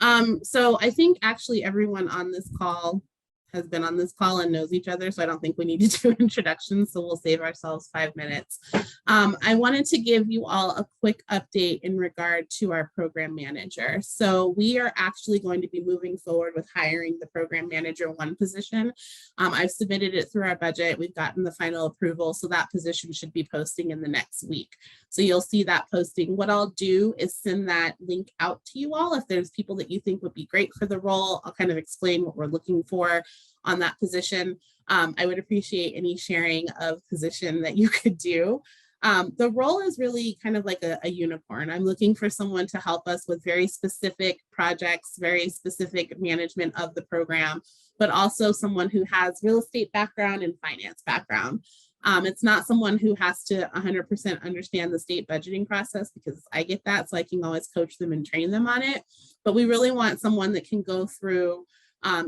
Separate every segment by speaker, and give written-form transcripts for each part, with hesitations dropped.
Speaker 1: So I think actually everyone on this call has been on this call and knows each other. So I don't think we need to do introductions. So we'll save ourselves 5 minutes. I wanted to give you all a quick update in regard to our program manager. So we are actually going to be moving forward with hiring the program manager 1 position. I've submitted it through our budget. We've gotten the final approval. So that position should be posting in the next week. So you'll see that posting. What I'll do is send that link out to you all. If there's people that you think would be great for the role, I'll kind of explain what we're looking for on that position. I would appreciate any sharing of position that you could do. The role is really kind of like a unicorn. I'm looking for someone to help us with very specific projects, very specific management of the program, but also someone who has real estate background and finance background. It's not someone who has to 100% understand the state budgeting process, because I get that, so I can always coach them and train them on it. But we really want someone that can go through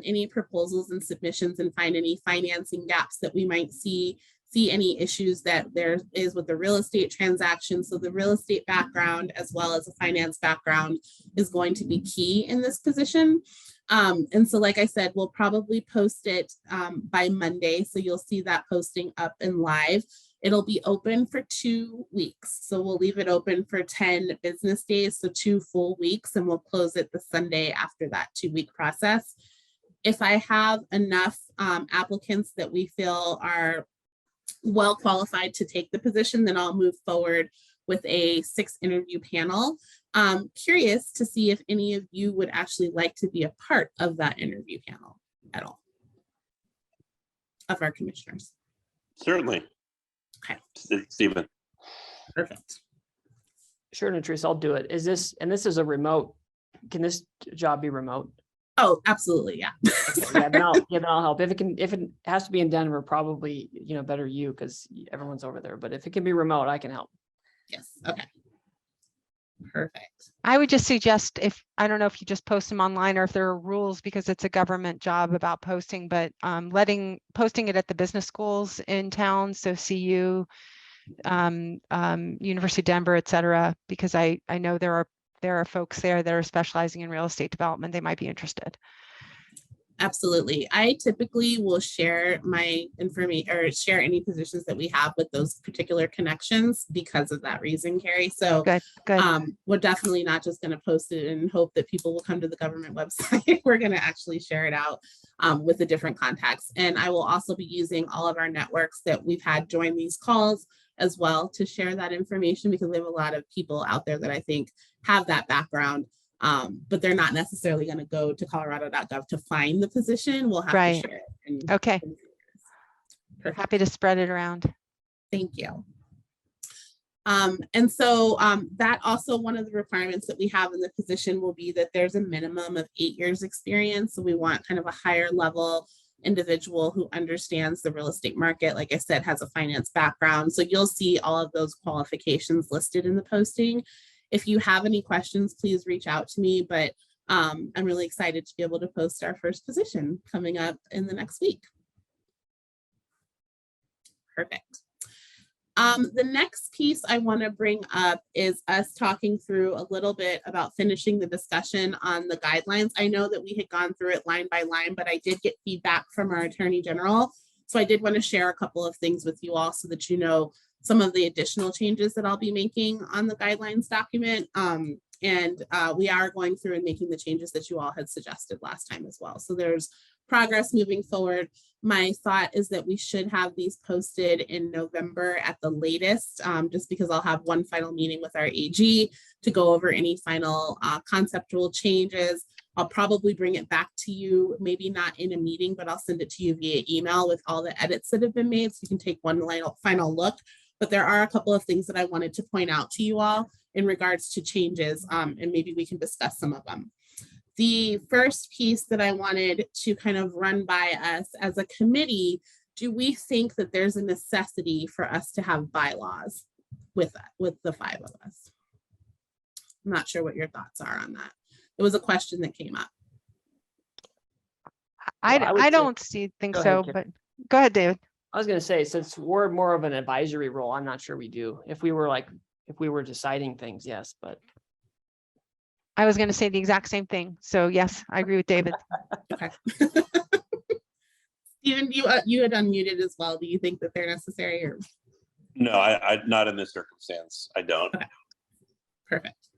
Speaker 1: any proposals and submissions and find any financing gaps that we might see any issues that there is with the real estate transaction. So the real estate background as well as a finance background is going to be key in this position. And so, like I said, we'll probably post it by Monday. So you'll see that posting up and live. It'll be open for 2 weeks. So we'll leave it open for 10 business days, so 2 full weeks, and we'll close it the Sunday after that 2-week process. If I have enough applicants that we feel are well qualified to take the position, then I'll move forward with a 6-interview panel. Curious to see if any of you would actually like to be a part of that interview panel at all, of our commissioners.
Speaker 2: Certainly.
Speaker 1: Okay.
Speaker 2: Stephen.
Speaker 1: Perfect.
Speaker 3: Sure, Nutrice, I'll do it. Is this, and this is a remote, can this job be remote?
Speaker 1: Oh, absolutely. Yeah.
Speaker 3: Okay, then I'll help. If it has to be in Denver, probably, better you, because everyone's over there. But if it can be remote, I can help.
Speaker 1: Yes. Okay. Perfect.
Speaker 4: I would just suggest, I don't know if you just post them online or if there are rules, because it's a government job about posting, but posting it at the business schools in town. So CU, University of Denver, et cetera, because I know there are folks there that are specializing in real estate development. They might be interested.
Speaker 1: Absolutely. I typically will share my information or share any positions that we have with those particular connections because of that reason, Carrie. So
Speaker 4: good.
Speaker 1: We're definitely not just going to post it and hope that people will come to the government website. We're going to actually share it out with the different contacts. And I will also be using all of our networks that we've had join these calls as well to share that information, because we have a lot of people out there that I think have that background. But they're not necessarily going to go to colorado.gov to find the position. We'll have to share it.
Speaker 4: Okay. Happy to spread it around.
Speaker 1: Thank you. And so that also, one of the requirements that we have in the position will be that there's a minimum of 8 years experience. So we want kind of a higher level individual who understands the real estate market. Like I said, has a finance background. So you'll see all of those qualifications listed in the posting. If you have any questions, please reach out to me, but I'm really excited to be able to post our first position coming up in the next week. Perfect. The next piece I want to bring up is us talking through a little bit about finishing the discussion on the guidelines. I know that we had gone through it line by line, but I did get feedback from our Attorney General. So I did want to share a couple of things with you all so that you know some of the additional changes that I'll be making on the guidelines document. We are going through and making the changes that you all had suggested last time as well. So there's progress moving forward. My thought is that we should have these posted in November at the latest, just because I'll have one final meeting with our AG to go over any final conceptual changes. I'll probably bring it back to you, maybe not in a meeting, but I'll send it to you via email with all the edits that have been made, so you can take one final look. But there are a couple of things that I wanted to point out to you all in regards to changes, and maybe we can discuss some of them. The first piece that I wanted to kind of run by us as a committee, do we think that there's a necessity for us to have bylaws with the 5 of us? I'm not sure what your thoughts are on that. It was a question that came up.
Speaker 4: I don't think so, but go ahead, David.
Speaker 3: I was going to say, since we're more of an advisory role, I'm not sure we do. If we were deciding things, yes, but
Speaker 4: I was going to say the exact same thing. So yes, I agree with David.
Speaker 1: Okay. Stephen, you had unmuted as well. Do you think that they're necessary or?
Speaker 2: No, I not in this circumstance. I don't.
Speaker 1: Okay. Perfect.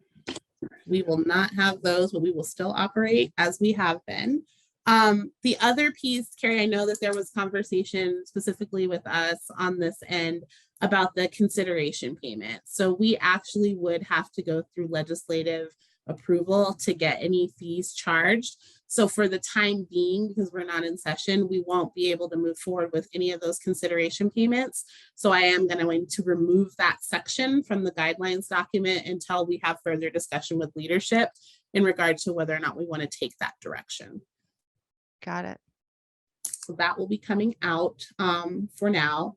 Speaker 1: We will not have those, but we will still operate as we have been. The other piece, Carrie, I know that there was conversation specifically with us on this end about the consideration payment. So we actually would have to go through legislative approval to get any fees charged. So for the time being, because we're not in session, we won't be able to move forward with any of those consideration payments. So I am going to remove that section from the guidelines document until we have further discussion with leadership in regard to whether or not we want to take that direction.
Speaker 4: Got it.
Speaker 1: So that will be coming out for now.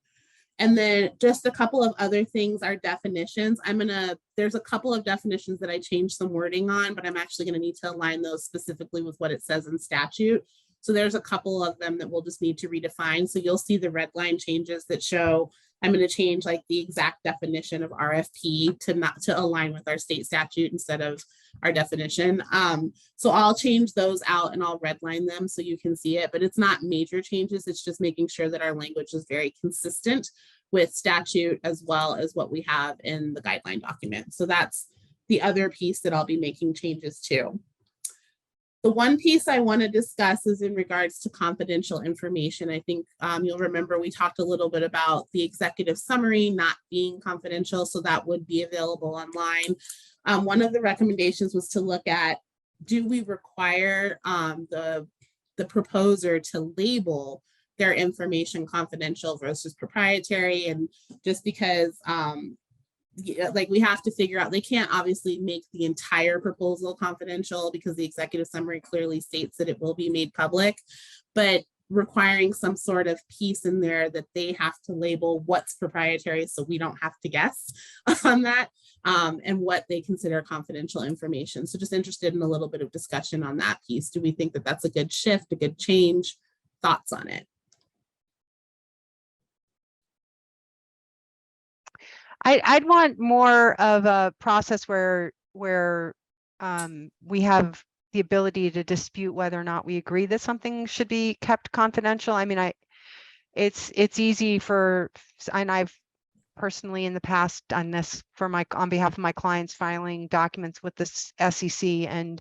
Speaker 1: And then just a couple of other things are definitions. There's a couple of definitions that I changed some wording on, but I'm actually going to need to align those specifically with what it says in statute. So there's a couple of them that we'll just need to redefine. So you'll see the red line changes that show I'm going to change like the exact definition of RFP to align with our state statute instead of our definition. So I'll change those out and I'll redline them so you can see it, but it's not major changes. It's just making sure that our language is very consistent with statute as well as what we have in the guideline document. So that's the other piece that I'll be making changes to. The one piece I want to discuss is in regards to confidential information. I think you'll remember we talked a little bit about the executive summary not being confidential, so that would be available online. One of the recommendations was to look at, do we require the proposer to label their information confidential versus proprietary? And just because like we have to figure out, they can't obviously make the entire proposal confidential because the executive summary clearly states that it will be made public, but requiring some sort of piece in there that they have to label what's proprietary so we don't have to guess on that, and what they consider confidential information. So just interested in a little bit of discussion on that piece. Do we think that that's a good shift, a good change? Thoughts on it?
Speaker 4: I'd want more of a process where we have the ability to dispute whether or not we agree that something should be kept confidential. I mean, it's easy and I've personally in the past done this on behalf of my clients, filing documents with the SEC, and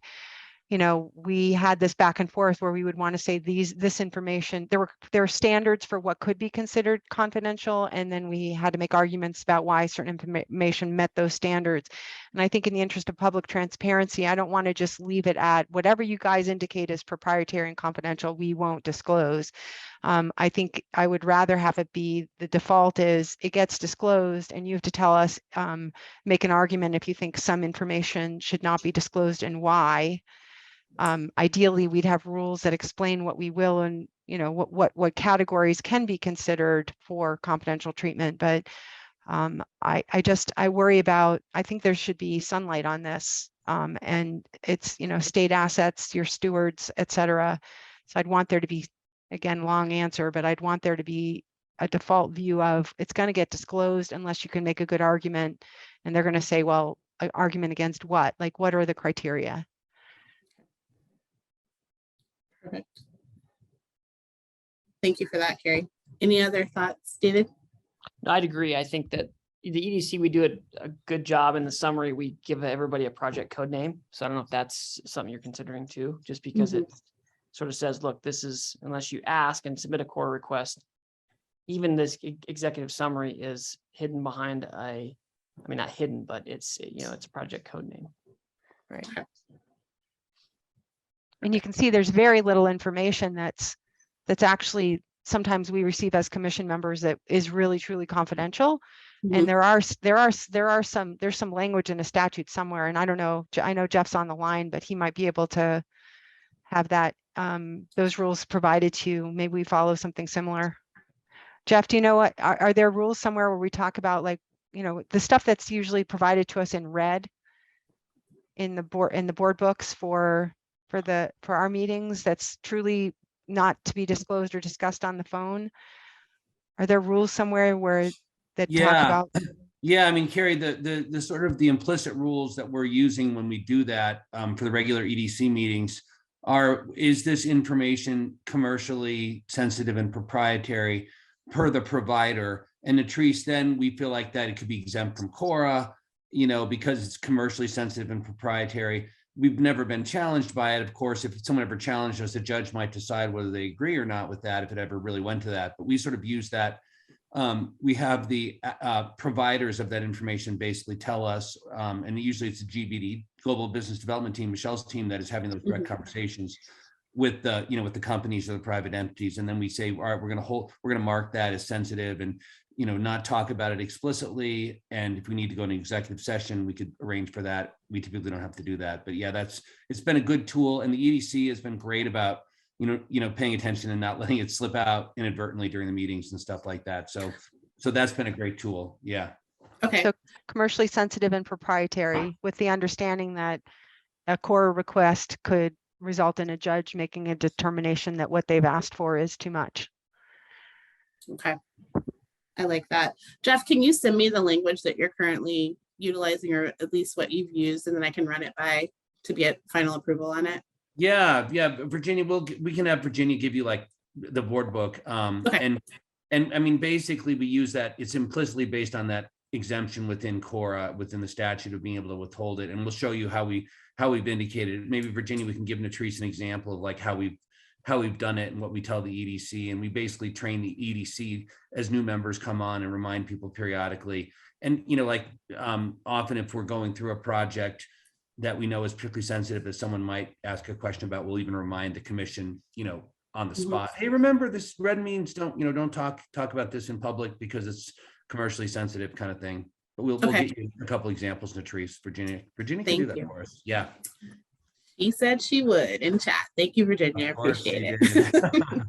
Speaker 4: we had this back and forth where we would want to say this information, there were standards for what could be considered confidential, and then we had to make arguments about why certain information met those standards. And I think in the interest of public transparency, I don't want to just leave it at whatever you guys indicate as proprietary and confidential, we won't disclose. I think I would rather have it be the default is it gets disclosed and you have to tell us, make an argument if you think some information should not be disclosed and why. Ideally, we'd have rules that explain what we will and what categories can be considered for confidential treatment. But I worry about, I think there should be sunlight on this, and it's state assets, your stewards, et cetera. So I'd want there to be, again, long answer, but I'd want there to be a default view of it's going to get disclosed unless you can make a good argument. And they're going to say, well, an argument against what? Like, what are the criteria?
Speaker 1: Perfect. Thank you for that, Carrie. Any other thoughts, David?
Speaker 3: No, I'd agree. I think that the EDC, we do a good job in the summary. We give everybody a project code name. So I don't know if that's something you're considering too, just because it sort of says, look, this is, unless you ask and submit a core request, even this executive summary is hidden behind not hidden, but it's a project code name. Right.
Speaker 4: And you can see there's very little information that's actually sometimes we receive as commission members that is really truly confidential. And there's some language in a statute somewhere, and I don't know, I know Jeff's on the line, but he might be able to have that those rules provided to you. Maybe we follow something similar. Jeff, do you know what are there rules somewhere where we talk about, like, the stuff that's usually provided to us in red in the board books for our meetings that's truly not to be disclosed or discussed on the phone? Are there rules somewhere where that talk about?
Speaker 5: Yeah, I mean, Carrie, the sort of the implicit rules that we're using when we do that for the regular EDC meetings is this information commercially sensitive and proprietary per the provider? And Latrice, then we feel like that it could be exempt from Cora, because it's commercially sensitive and proprietary. We've never been challenged by it. Of course, if someone ever challenged us, a judge might decide whether they agree or not with that, if it ever really went to that. But we sort of use that. We have the providers of that information basically tell us, and usually it's the GBD, Global Business Development Team, Michelle's team, that is having those direct conversations with the, with the companies or the private entities. And then we say, all right, we're going to mark that as sensitive and, not talk about it explicitly. And if we need to go into executive session, we could arrange for that. We typically don't have to do that. But yeah, it's been a good tool. And the EDC has been great about, paying attention and not letting it slip out inadvertently during the meetings and stuff like that. So that's been a great tool. Yeah.
Speaker 1: Okay.
Speaker 4: So commercially sensitive and proprietary, with the understanding that a core request could result in a judge making a determination that what they've asked for is too much.
Speaker 1: Okay. I like that. Jeff, can you send me the language that you're currently utilizing, or at least what you've used, and then I can run it by to get final approval on it?
Speaker 5: Yeah. Virginia, we can have Virginia give you like the board book.
Speaker 1: Okay.
Speaker 5: And I mean, basically we use that. It's implicitly based on that exemption within Cora, within the statute of being able to withhold it. And we'll show you how we've indicated it. Maybe Virginia, we can give Latrice an example of like how we've done it and what we tell the EDC. And we basically train the EDC as new members come on and remind people periodically. And, often if we're going through a project that we know is particularly sensitive, that someone might ask a question about, we'll even remind the commission, on the spot. Hey, remember this red means don't talk about this in public because it's commercially sensitive kind of thing. But we'll get you a couple examples, Latrice. Virginia can do that for us. Yeah.
Speaker 1: She said she would in chat. Thank you, Virginia. I appreciate it.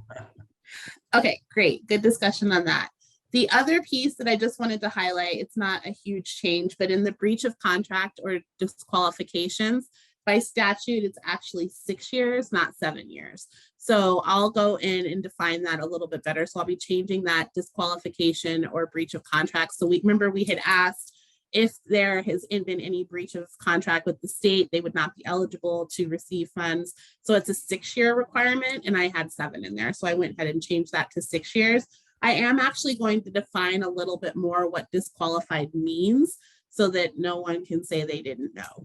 Speaker 1: Okay, great. Good discussion on that. The other piece that I just wanted to highlight, it's not a huge change, but in the breach of contract or disqualifications, by statute, it's actually 6 years, not 7 years. So I'll go in and define that a little bit better. So I'll be changing that disqualification or breach of contract. So we had asked if there has been any breach of contract with the state, they would not be eligible to receive funds. So it's a 6-year requirement, and I had 7 in there. So I went ahead and changed that to 6 years. I am actually going to define a little bit more what disqualified means so that no one can say they didn't know.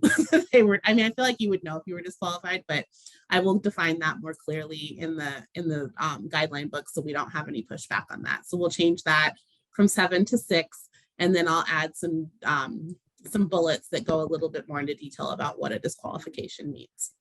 Speaker 1: I feel like you would know if you were disqualified, but I will define that more clearly in the guideline book so we don't have any pushback on that. So we'll change that from 7 to 6, and then I'll add some bullets that go a little bit more into detail about what a disqualification means.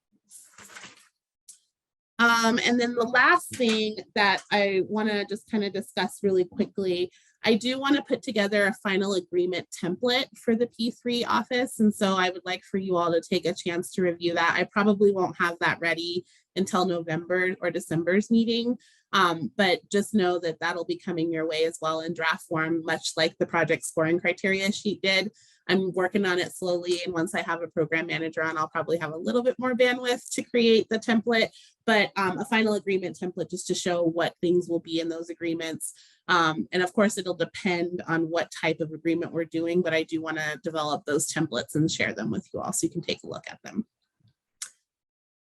Speaker 1: And then the last thing that I want to just kind of discuss really quickly, I do want to put together a final agreement template for the P3 office. And so I would like for you all to take a chance to review that. I probably won't have that ready until November or December's meeting. But just know that that'll be coming your way as well in draft form, much like the project scoring criteria sheet did. I'm working on it slowly, and once I have a program manager on, I'll probably have a little bit more bandwidth to create the template, but a final agreement template just to show what things will be in those agreements. And of course, it'll depend on what type of agreement we're doing, but I do want to develop those templates and share them with you all so you can take a look at them.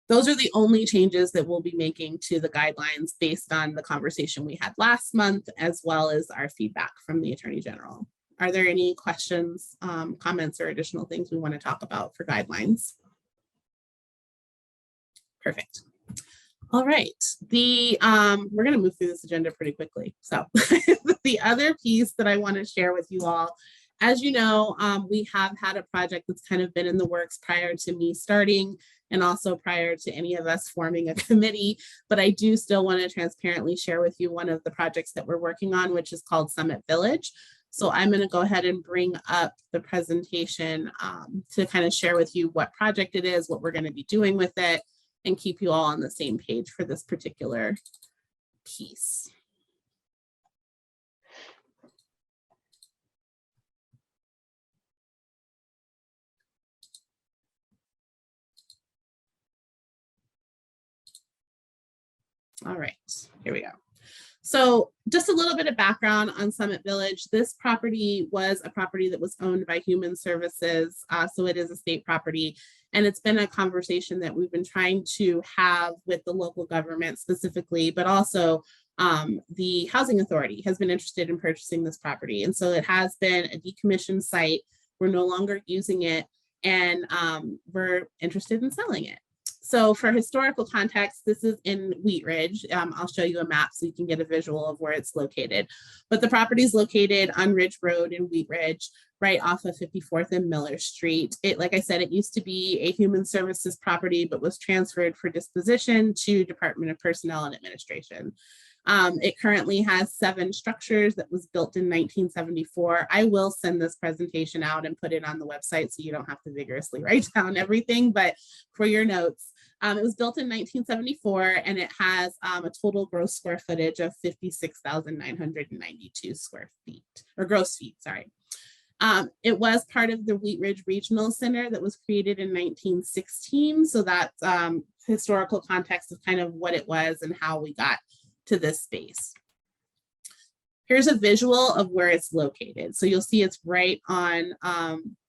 Speaker 1: Those are the only changes that we'll be making to the guidelines based on the conversation we had last month, as well as our feedback from the Attorney General. Are there any questions, comments, or additional things we want to talk about for guidelines? Perfect. All right. We're going to move through this agenda pretty quickly. So the other piece that I want to share with you all, as you know, we have had a project that's kind of been in the works prior to me starting, and also prior to any of us forming a committee, but I do still want to transparently share with you one of the projects that we're working on, which is called Summit Village. So I'm going to go ahead and bring up the presentation to kind of share with you what project it is, what we're going to be doing with it, and keep you all on the same page for this particular piece. All right, here we go. So just a little bit of background on Summit Village. This property was a property that was owned by Human Services. So it is a state property. And it's been a conversation that we've been trying to have with the local government specifically, but also the Housing Authority has been interested in purchasing this property. And so it has been a decommissioned site. We're no longer using it, and we're interested in selling it. So for historical context, this is in Wheat Ridge. I'll show you a map so you can get a visual of where it's located. But the property is located on Ridge Road in Wheat Ridge, right off of 54th and Miller Street. Like I said, it used to be a Human Services property, but was transferred for disposition to Department of Personnel and Administration. It currently has 7 structures that was built in 1974. I will send this presentation out and put it on the website so you don't have to vigorously write down everything, but for your notes, it was built in 1974 and it has a total gross square footage of 56,992 square feet, or gross feet, sorry. It was part of the Wheat Ridge Regional Center that was created in 1916. So that's historical context of kind of what it was and how we got to this space. Here's a visual of where it's located. So you'll see it's right on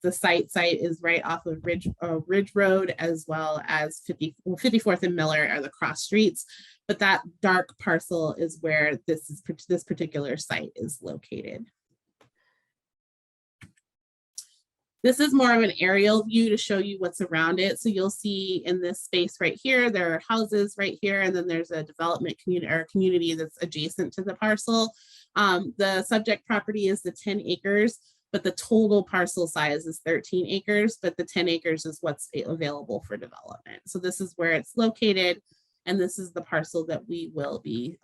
Speaker 1: the site is right off of Ridge Road, as well as 54th and Miller are the cross streets. But that dark parcel is where this particular site is located. This is more of an aerial view to show you what's around it. So you'll see in this space right here, there are houses right here, and then there's a development community that's adjacent to the parcel. The subject property is the 10 acres, but the total parcel size is 13 acres, but the 10 acres is what's available for development. So this is where it's located, and this is the parcel that we will be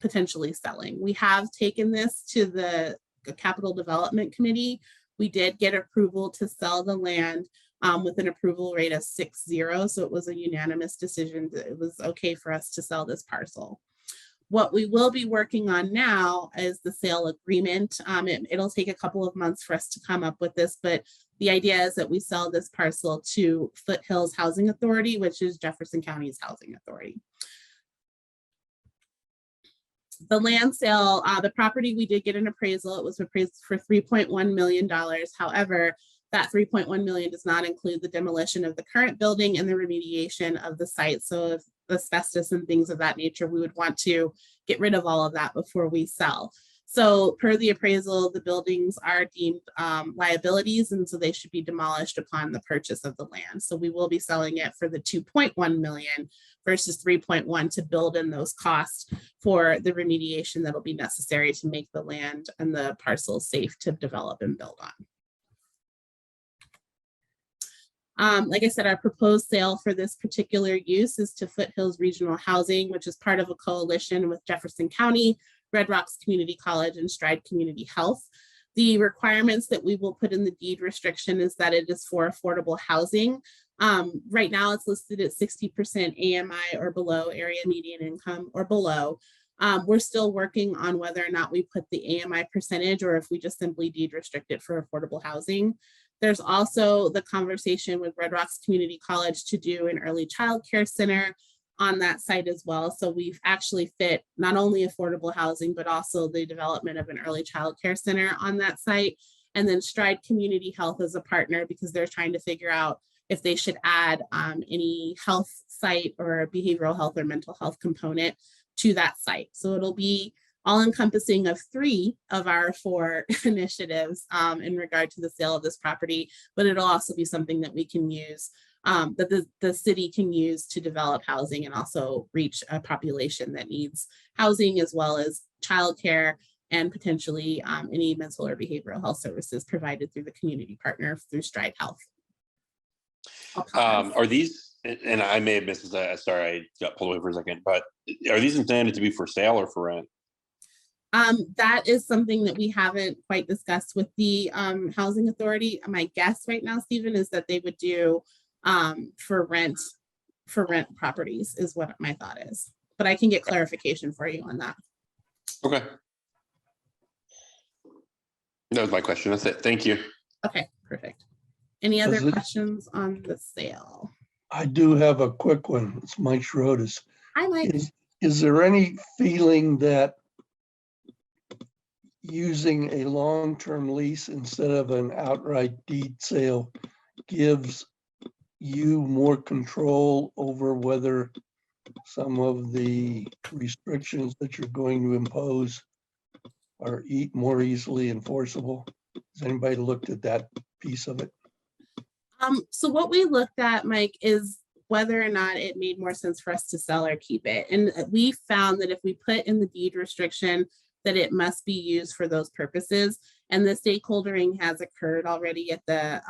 Speaker 1: potentially selling. We have taken this to the Capital Development Committee. We did get approval to sell the land with an approval rate of 6-0. So it was a unanimous decision that it was okay for us to sell this parcel. What we will be working on now is the sale agreement. It'll take a couple of months for us to come up with this, but the idea is that we sell this parcel to Foothills Housing Authority, which is Jefferson County's housing authority. The land sale, the property, we did get an appraisal. It was appraised for $3.1 million. However, that $3.1 million does not include the demolition of the current building and the remediation of the site. So if asbestos and things of that nature, we would want to get rid of all of that before we sell. So per the appraisal, the buildings are deemed liabilities, and so they should be demolished upon the purchase of the land. So we will be selling it for the $2.1 million versus 3.1 to build in those costs for the remediation that'll be necessary to make the land and the parcels safe to develop and build on. Like I said, our proposed sale for this particular use is to Foothills Regional Housing, which is part of a coalition with Jefferson County, Red Rocks Community College, and Stride Community Health. The requirements that we will put in the deed restriction is that it is for affordable housing. Right now it's listed at 60% AMI or below, area median income or below. We're still working on whether or not we put the AMI percentage or if we just simply deed restrict it for affordable housing. There's also the conversation with Red Rocks Community College to do an early child care center on that site as well. So we've actually fit not only affordable housing, but also the development of an early child care center on that site. And then Stride Community Health is a partner because they're trying to figure out if they should add any health site or behavioral health or mental health component to that site. So it'll be all encompassing of 3 of our 4 initiatives in regard to the sale of this property, but it'll also be something that we can use, that the city can use to develop housing and also reach a population that needs housing as well as childcare and potentially any mental or behavioral health services provided through the community partner through Stride Health.
Speaker 2: Are these, and I may have missed this, sorry, I got pulled away for a second, but are these intended to be for sale or for rent?
Speaker 1: That is something that we haven't quite discussed with the housing authority. My guess right now, Stephen, is that they would do for rent properties is what my thought is, but I can get clarification for you on that.
Speaker 2: Okay. That was my question. That's it. Thank you.
Speaker 1: Okay, perfect. Any other questions on the sale?
Speaker 6: I do have a quick one. It's Mike Schroeders.
Speaker 1: Hi, Mike.
Speaker 6: Is there any feeling that using a long-term lease instead of an outright deed sale gives you more control over whether some of the restrictions that you're going to impose are more easily enforceable? Has anybody looked at that piece of it?
Speaker 1: So what we looked at, Mike, is whether or not it made more sense for us to sell or keep it. And we found that if we put in the deed restriction that it must be used for those purposes, and the stakeholdering has occurred already at the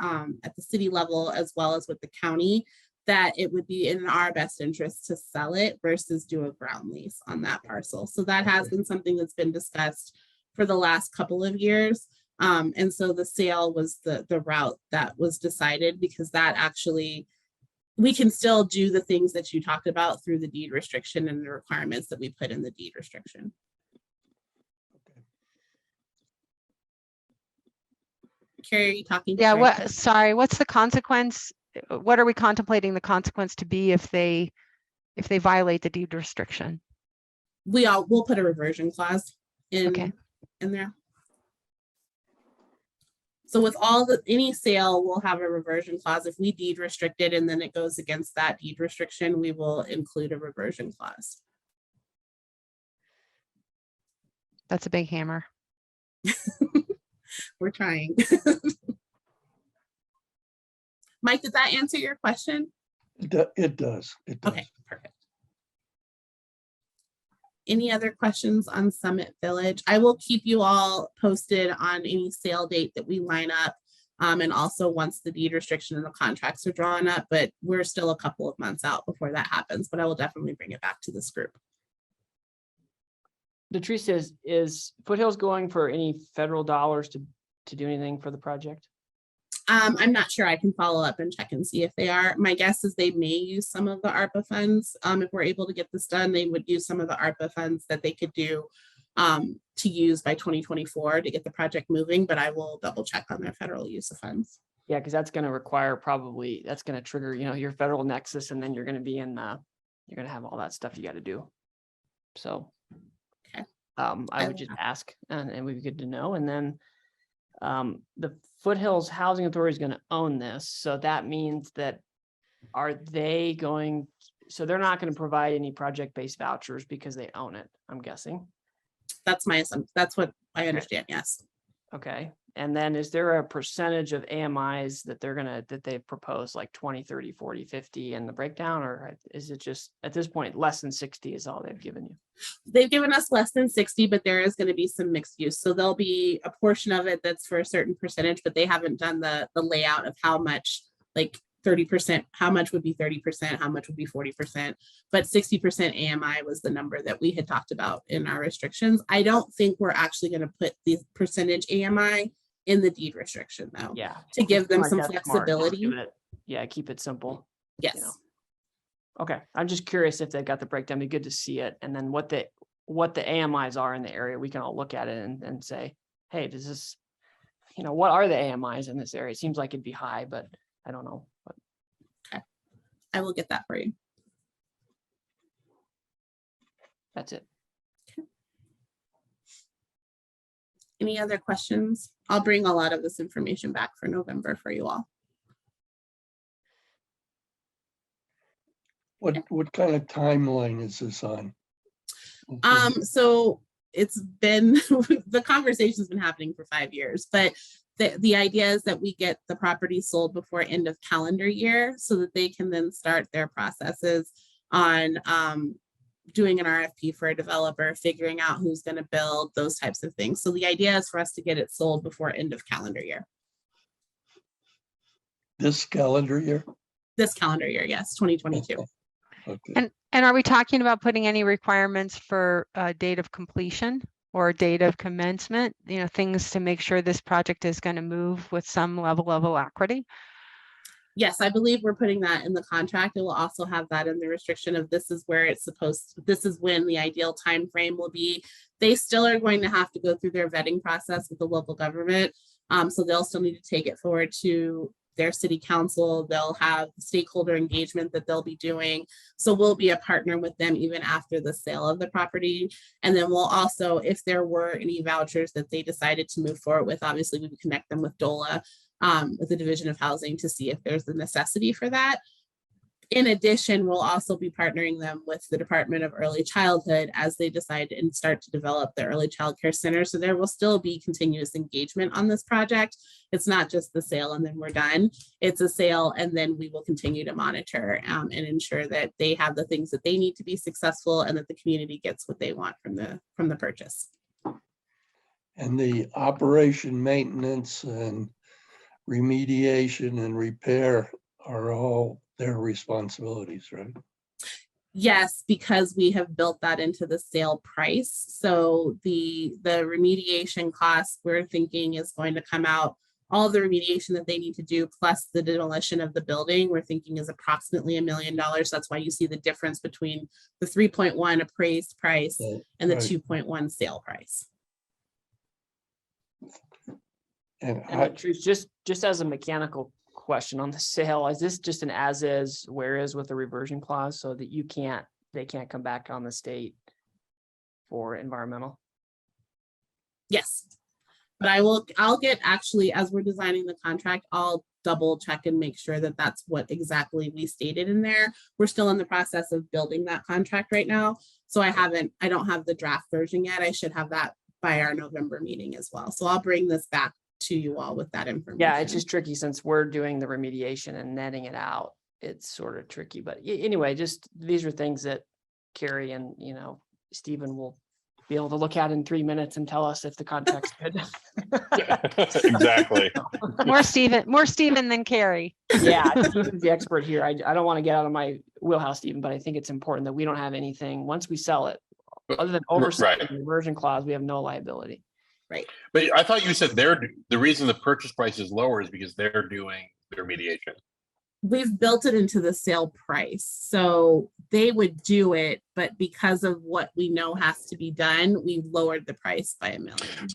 Speaker 1: city level as well as with the county, that it would be in our best interest to sell it versus do a ground lease on that parcel. So that has been something that's been discussed for the last couple of years. And so the sale was the route that was decided, because that actually, we can still do the things that you talked about through the deed restriction and the requirements that we put in the deed restriction. Carrie, are you talking?
Speaker 4: Yeah, sorry, what's the consequence? What are we contemplating the consequence to be if they violate the deed restriction?
Speaker 1: We'll put a reversion clause
Speaker 4: Okay.
Speaker 1: in there. So with any sale, we'll have a reversion clause. If we deed restrict it and then it goes against that deed restriction, we will include a reversion clause.
Speaker 4: That's a big hammer.
Speaker 1: We're trying. Mike, did that answer your question?
Speaker 6: It does. It does.
Speaker 1: Okay, perfect. Any other questions on Summit Village? I will keep you all posted on any sale date that we line up, and also once the deed restriction and the contracts are drawn up, but we're still a couple of months out before that happens, but I will definitely bring it back to this group.
Speaker 3: Latrice, is Foothills going for any federal dollars to do anything for the project?
Speaker 1: I'm not sure. I can follow up and check and see if they are. My guess is they may use some of the ARPA funds. If we're able to get this done, they would use some of the ARPA funds that they could do to use by 2024 to get the project moving, but I will double check on their federal use of funds.
Speaker 3: Yeah, because that's going to require that's going to trigger, your federal nexus, and then you're going to be you're going to have all that stuff you got to do. So,
Speaker 1: okay.
Speaker 3: I would just ask, and it would be good to know. And then the Foothills Housing Authority is going to own this. So that means that so they're not going to provide any project-based vouchers because they own it, I'm guessing.
Speaker 1: That's my assumption. That's what I understand. Yes.
Speaker 3: Okay. And then is there a percentage of AMIs that they've proposed, like 20, 30, 40, 50 in the breakdown, or is it just at this point less than 60 is all they've given you?
Speaker 1: They've given us less than 60, but there is going to be some mixed use. So there'll be a portion of it that's for a certain percentage, but they haven't done the layout of how much, like 30%, how much would be 30%, how much would be 40%, but 60% AMI was the number that we had talked about in our restrictions. I don't think we're actually going to put the percentage AMI in the deed restriction though.
Speaker 3: Yeah.
Speaker 1: To give them
Speaker 3: Like
Speaker 1: some
Speaker 3: that's smart.
Speaker 1: flexibility.
Speaker 3: Keep it simple.
Speaker 1: Yes.
Speaker 3: Okay. I'm just curious if they got the breakdown. It'd be good to see it. And then what the AMIs are in the area, we can all look at it and say, hey, does this, what are the AMIs in this area? It seems like it'd be high, but I don't know.
Speaker 1: Okay. I will get that for you.
Speaker 3: That's it.
Speaker 1: Any other questions? I'll bring a lot of this information back for November for you all.
Speaker 6: What kind of timeline is this on?
Speaker 1: So it's been the conversation's been happening for 5 years, but the idea is that we get the property sold before end of calendar year so that they can then start their processes on doing an RFP for a developer, figuring out who's going to build, those types of things. So the idea is for us to get it sold before end of calendar year.
Speaker 6: This calendar year?
Speaker 1: This calendar year, yes, 2022.
Speaker 6: Okay.
Speaker 4: And are we talking about putting any requirements for a date of completion or a date of commencement? Things to make sure this project is going to move with some level of alacrity?
Speaker 1: Yes, I believe we're putting that in the contract. It will also have that in the restriction of this is where it's this is when the ideal time frame will be. They still are going to have to go through their vetting process with the local government. So they'll still need to take it forward to their city council, they'll have stakeholder engagement that they'll be doing. So we'll be a partner with them even after the sale of the property. And then we'll also, if there were any vouchers that they decided to move forward with, obviously we would connect them with DOLA, with the Division of Housing, to see if there's the necessity for that. In addition, we'll also be partnering them with the Department of Early Childhood as they decide and start to develop the early child care center. So there will still be continuous engagement on this project. It's not just the sale and then we're done. It's a sale and then we will continue to monitor and ensure that they have the things that they need to be successful and that the community gets what they want from the purchase.
Speaker 6: And the operation, maintenance, and remediation and repair are all their responsibilities, right?
Speaker 1: Yes, because we have built that into the sale price. So the remediation costs we're thinking is going to come out, all the remediation that they need to do, plus the demolition of the building, we're thinking is approximately $1 million. That's why you see the difference between the 3.1 appraised price and the
Speaker 6: Right.
Speaker 1: 2.1 sale price.
Speaker 6: And
Speaker 3: And Latrice, just as a mechanical question on the sale, is this just an as is, where is with a reversion clause so that they can't come back on the state for environmental?
Speaker 1: Yes. But I'll get, actually, as we're designing the contract, I'll double check and make sure that that's what exactly we stated in there. We're still in the process of building that contract right now. So I don't have the draft version yet. I should have that by our November meeting as well. So I'll bring this back to you all with that information.
Speaker 3: Yeah, it's just tricky since we're doing the remediation and netting it out. It's sort of tricky, but anyway, just these are things that Carrie and, Stephen will be able to look at in 3 minutes and tell us if the contract's good.
Speaker 2: Exactly.
Speaker 4: More Stephen than Carrie.
Speaker 3: Yeah, Stephen's the expert here. I don't want to get out of my wheelhouse, Stephen, but I think it's important that we don't have anything, once we sell it, other than oversight and reversion clause, we have no liability.
Speaker 1: Right.
Speaker 2: But I thought you said the reason the purchase price is lower is because they're doing their mediation.
Speaker 1: We've built it into the sale price. So they would do it, but because of what we know has to be done, we've lowered the price by $1 million.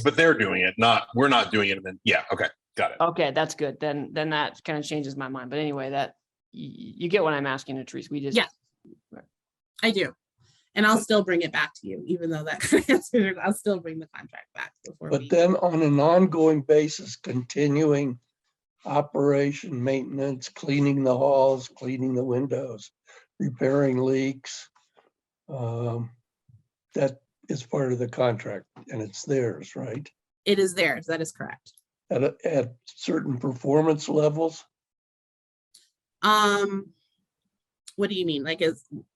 Speaker 2: But they're doing it, we're not doing it. And then, yeah, okay, got it.
Speaker 3: Okay, that's good. Then that kind of changes my mind. But anyway, that you get what I'm asking, Latrice. We just,
Speaker 1: yeah, I do. And I'll still bring it back to you, even though that I'll still bring the contract back before.
Speaker 6: But then on an ongoing basis, continuing operation, maintenance, cleaning the halls, cleaning the windows, repairing leaks. That is part of the contract and it's theirs, right?
Speaker 1: It is theirs. That is correct.
Speaker 6: At certain performance levels.
Speaker 1: What do you mean? Like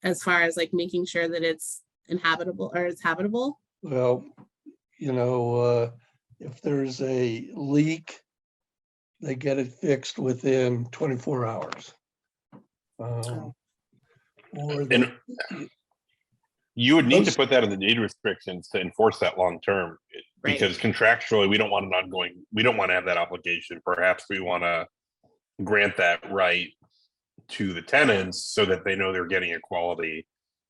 Speaker 1: as far as like making sure that it's inhabitable or it's habitable?
Speaker 6: Well, if there's a leak, they get it fixed within 24 hours.
Speaker 2: And you would need to put that in the deed restrictions to enforce that long term, because contractually we don't want to have that obligation. Perhaps we want to grant that right to the tenants so that they know they're getting a quality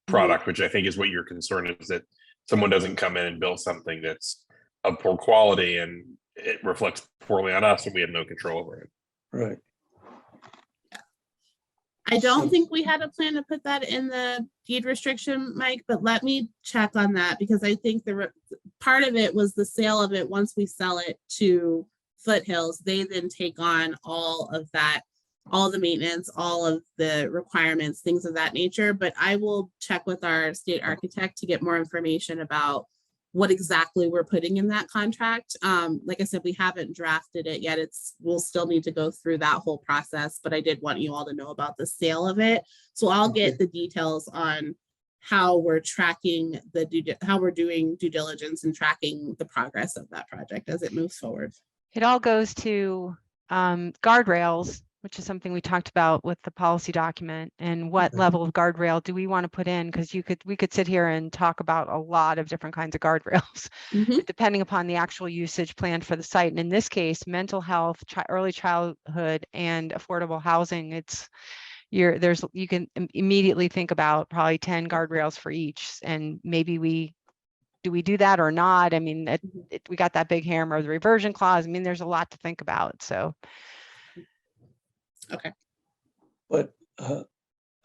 Speaker 2: product, which I think is what your concern is, that someone doesn't come in and build something that's of poor quality and it reflects poorly on us and we have no control over it.
Speaker 6: Right.
Speaker 1: I don't think we had a plan to put that in the deed restriction, Mike, but let me check on that, because I think part of it was the sale of it. Once we sell it to Foothills, they then take on all of that, all the maintenance, all of the requirements, things of that nature. But I will check with our state architect to get more information about what exactly we're putting in that contract. Like I said, we haven't drafted it yet. We'll still need to go through that whole process, but I did want you all to know about the sale of it. So I'll get the details on how we're tracking how we're doing due diligence and tracking the progress of that project as it moves forward.
Speaker 4: It all goes to guardrails, which is something we talked about with the policy document, and what level of guardrail do we want to put in? Because we could sit here and talk about a lot of different kinds of guardrails, depending upon the actual usage planned for the site. And in this case, mental health, early childhood, and affordable housing. You can immediately think about probably 10 guardrails for each, and maybe we do we do that or not? I mean, we got that big hammer of the reversion clause. I mean, there's a lot to think about. So.
Speaker 1: Okay.
Speaker 6: But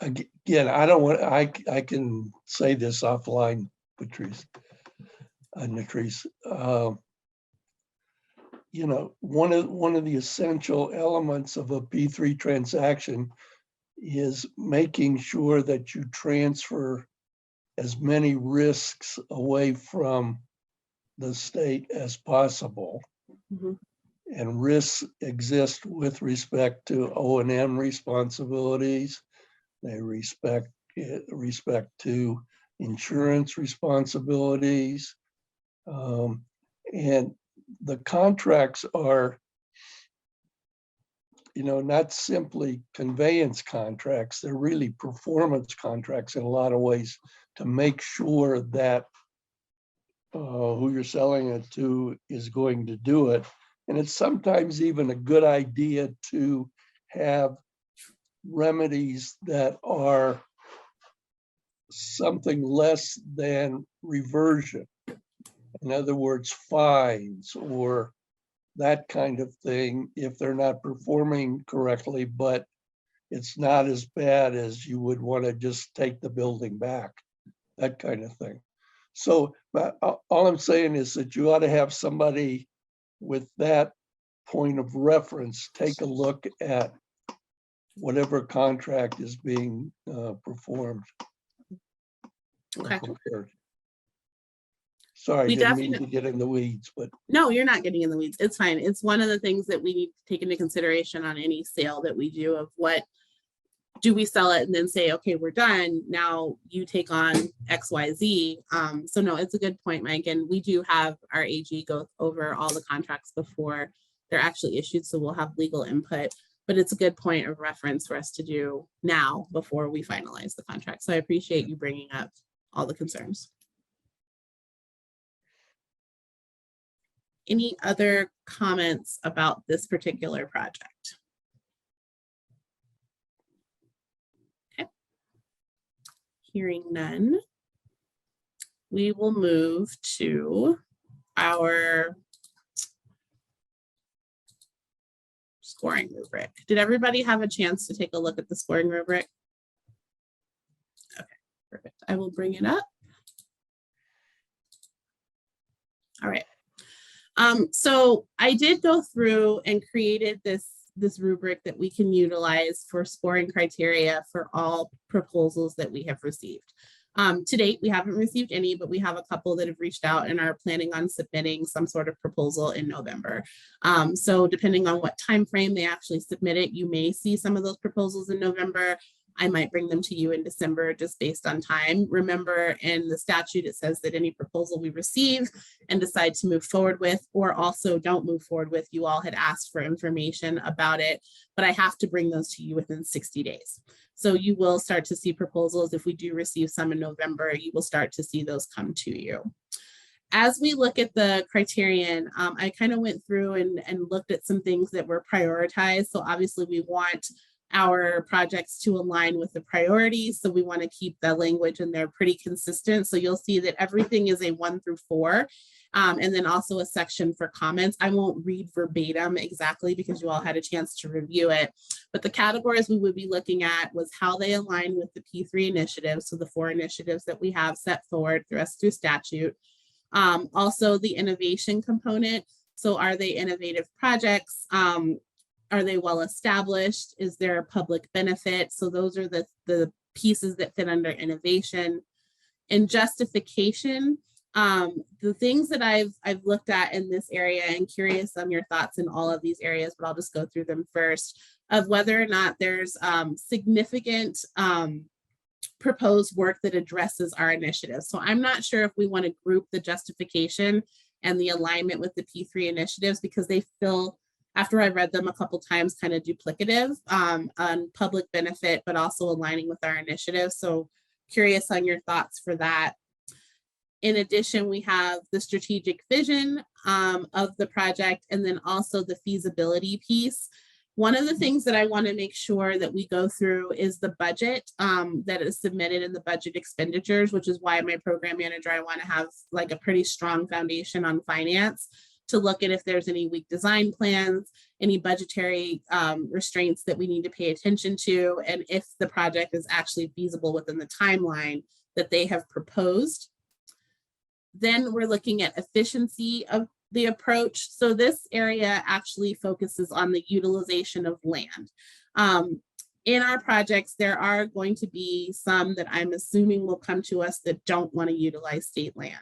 Speaker 6: again, I don't want, I can say this offline, Patrice, Natrice. You know, one of the essential elements of a P3 transaction is making sure that you transfer as many risks away from the state as possible.
Speaker 1: Mhm.
Speaker 6: And risks exist with respect to O&M responsibilities. They respect to insurance responsibilities. And the contracts are, you know, not simply conveyance contracts, they're really performance contracts in a lot of ways to make sure that who you're selling it to is going to do it. And it's sometimes even a good idea to have remedies that are something less than reversion. In other words, fines or that kind of thing if they're not performing correctly, but it's not as bad as you would want to just take the building back, that kind of thing. So all I'm saying is that you ought to have somebody with that point of reference take a look at whatever contract is being performed.
Speaker 1: Okay.
Speaker 6: Prepared. Sorry,
Speaker 1: We
Speaker 6: didn't mean to
Speaker 1: definitely-
Speaker 6: get in the weeds, but
Speaker 1: No, you're not getting in the weeds. It's fine. It's one of the things that we need to take into consideration on any sale that we do of what do we sell it and then say, okay, we're done. Now you take on XYZ. So no, it's a good point, Mike. And we do have our AG go over all the contracts before they're actually issued. So we'll have legal input, but it's a good point of reference for us to do now before we finalize the contract. So I appreciate you bringing up all the concerns. Any other comments about this particular project? Okay. Hearing none, we will move to our scoring rubric. Did everybody have a chance to take a look at the scoring rubric? Okay, perfect. I will bring it up. All right. So I did go through and created this rubric that we can utilize for scoring criteria for all proposals that we have received. To date, we haven't received any, but we have a couple that have reached out and are planning on submitting some sort of proposal in November. So depending on what time frame they actually submit it, you may see some of those proposals in November. I might bring them to you in December just based on time. Remember, in the statute, it says that any proposal we receive and decide to move forward with, or also don't move forward with, you all had asked for information about it, but I have to bring those to you within 60 days. So you will start to see proposals. If we do receive some in November, you will start to see those come to you. As we look at the criterion, I kind of went through and looked at some things that were prioritized. So obviously we want our projects to align with the priorities. So we want to keep the language in there pretty consistent. So you'll see that everything is a 1 through 4. And then also a section for comments. I won't read verbatim exactly because you all had a chance to review it, but the categories we would be looking at was how they align with the P3 initiatives. So the 4 initiatives that we have set forward through statute. Also the innovation component. So are they innovative projects? Are they well established? Is there a public benefit? So those are the pieces that fit under innovation. And justification, the things that I've looked at in this area, and curious on your thoughts in all of these areas, but I'll just go through them first, of whether or not there's significant proposed work that addresses our initiative. So I'm not sure if we want to group the justification and the alignment with the P3 initiatives because they feel, after I read them a couple times, kind of duplicative on public benefit, but also aligning with our initiative. So curious on your thoughts for that. In addition, we have the strategic vision of the project, and then also the feasibility piece. One of the things that I want to make sure that we go through is the budget that is submitted in the budget expenditures, which is why my program manager, I want to have like a pretty strong foundation on finance to look at if there's any weak design plans, any budgetary restraints that we need to pay attention to, and if the project is actually feasible within the timeline that they have proposed. Then we're looking at efficiency of the approach. So this area actually focuses on the utilization of land. In our projects, there are going to be some that I'm assuming will come to us that don't want to utilize state land.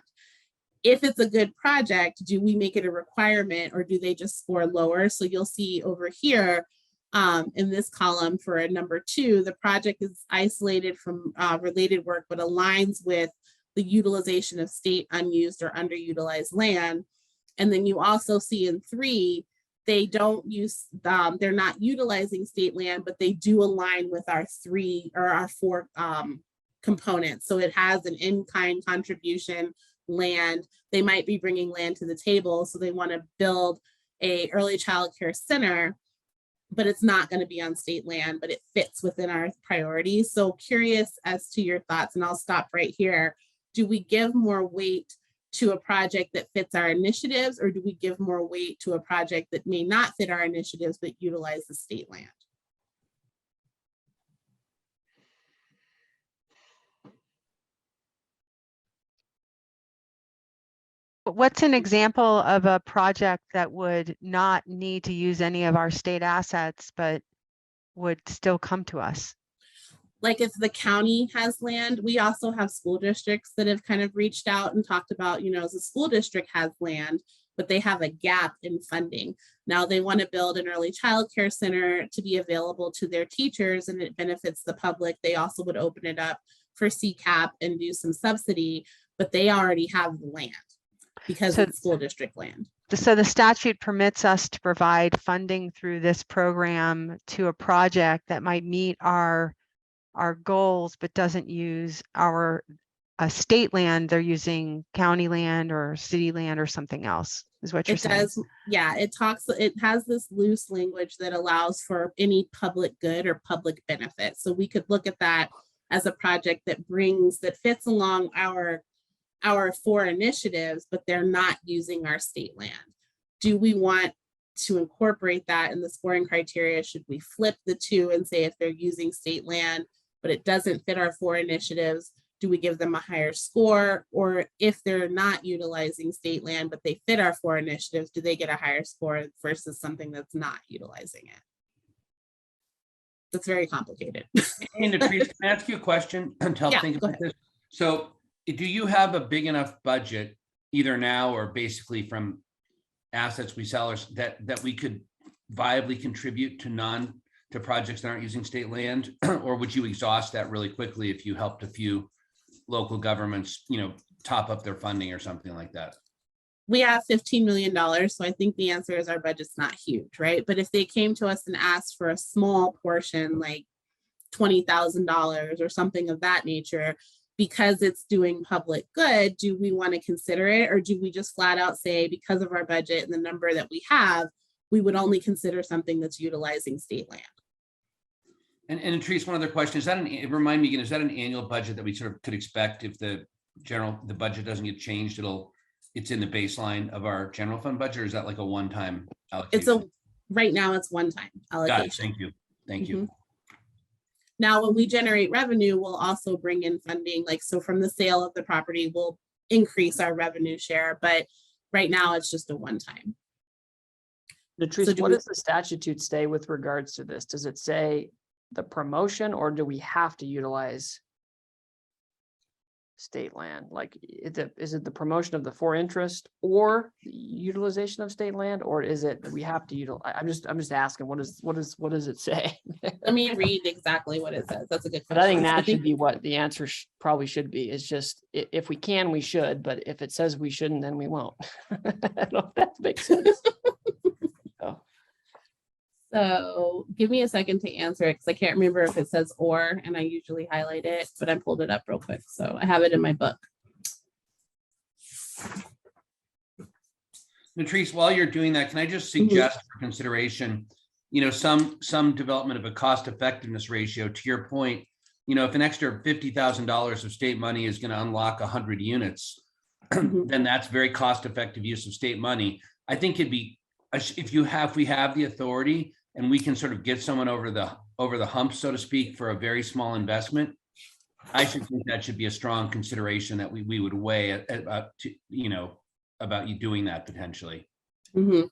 Speaker 1: If it's a good project, do we make it a requirement or do they just score lower? So you'll see over here in this column for a number 2, the project is isolated from related work, but aligns with the utilization of state unused or underutilized land. And then you also see in 3, they don't use, they're not utilizing state land, but they do align with our 3 or our 4 components. So it has an in-kind contribution land. They might be bringing land to the table. So they want to build a early child care center, but it's not going to be on state land, but it fits within our priorities. So curious as to your thoughts, and I'll stop right here. Do we give more weight to a project that fits our initiatives, or do we give more weight to a project that may not fit our initiatives, but utilize the state land?
Speaker 4: But what's an example of a project that would not need to use any of our state assets, but would still come to us?
Speaker 1: Like if the county has land, we also have school districts that have kind of reached out and talked about, you know, as a school district has land, but they have a gap in funding. Now they want to build an early child care center to be available to their teachers and it benefits the public. They also would open it up for CCAP and do some subsidy, but they already have the land because it's school district land.
Speaker 4: So the statute permits us to provide funding through this program to a project that might meet our goals, but doesn't use our state land. They're using county land or city land or something else, is what you're saying.
Speaker 1: It does, yeah, it has this loose language that allows for any public good or public benefit. So we could look at that as a project that fits along our 4 initiatives, but they're not using our state land. Do we want to incorporate that in the scoring criteria? Should we flip the 2 and say if they're using state land, but it doesn't fit our 4 initiatives, do we give them a higher score? Or if they're not utilizing state land, but they fit our 4 initiatives, do they get a higher score versus something that's not utilizing it? That's very complicated.
Speaker 5: Hey, Natrice, can I ask you a question to help think about this? So do you have a big enough budget, either now or basically from assets we sell, that we could viably contribute to projects that aren't using state land? Or would you exhaust that really quickly if you helped a few local governments, you know, top up their funding or something like that?
Speaker 1: We have $15 million. So I think the answer is our budget's not huge, right? But if they came to us and asked for a small portion, like $20,000 or something of that nature, because it's doing public good, do we want to consider it? Or do we just flat out say, because of our budget and the number that we have, we would only consider something that's utilizing state land?
Speaker 5: And Natrice, one other question, remind me again, is that an annual budget that we sort of could expect if the budget doesn't get changed, it's in the baseline of our general fund budget, or is that like a one-time allocation?
Speaker 1: Right now it's one-time allocation.
Speaker 5: Got it. Thank you. Thank you.
Speaker 1: Now, when we generate revenue, we'll also bring in funding. Like, so from the sale of the property, we'll increase our revenue share, but right now it's just a one-time.
Speaker 3: Natrice, what does the statute say with regards to this? Does it say the promotion, or do we have to utilize state land? Like, is it the promotion of the 4 interest or the utilization of state land, or is it we have to utilize? I'm just asking, what does it say?
Speaker 1: Let me read exactly what it says. That's a good question.
Speaker 3: But I think that should be what the answer probably should be. Is just if we can, we should. But if it says we shouldn't, then we won't. I don't know if that makes sense.
Speaker 1: So give me a second to answer it because I can't remember if it says or, and I usually highlight it, but I pulled it up real quick. So I have it in my book.
Speaker 5: Natrice, while you're doing that, can I just suggest for consideration some development of a cost effectiveness ratio. To your point, if an extra $50,000 of state money is going to unlock 100 units, then that's very cost effective use of state money. I think it'd be, if we have the authority and we can sort of get someone over the hump, so to speak, for a very small investment, I should think that should be a strong consideration that we would weigh about you doing that potentially.
Speaker 1: Mhm.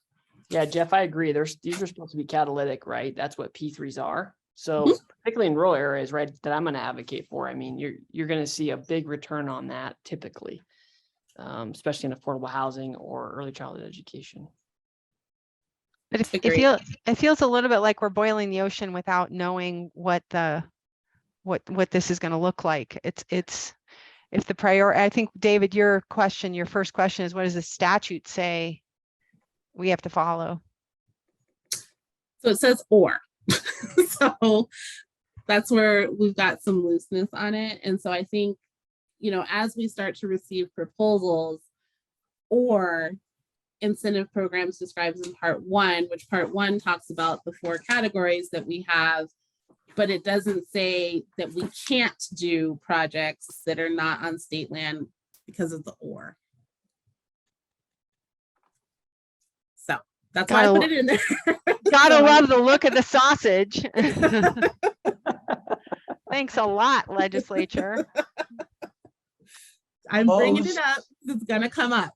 Speaker 3: Yeah, Jeff, I agree. These are supposed to be catalytic, right? That's what P3s are. So particularly in rural areas, right, that I'm going to advocate for. I mean, you're going to see a big return on that typically, especially in affordable housing or early childhood education.
Speaker 4: But
Speaker 1: Agreed.
Speaker 4: it feels a little bit like we're boiling the ocean without knowing what this is going to look like. It's if the priority, I think, David, your first question is, what does the statute say we have to follow?
Speaker 1: So it says or. So that's where we've got some looseness on it. And so I think, as we start to receive proposals, or incentive programs describes in part 1, which part 1 talks about the 4 categories that we have, but it doesn't say that we can't do projects that are not on state land because of the or. So that's why I put it in there.
Speaker 4: Gotta love the look of the sausage. Thanks a lot, legislature.
Speaker 1: I'm bringing it up. It's gonna come up.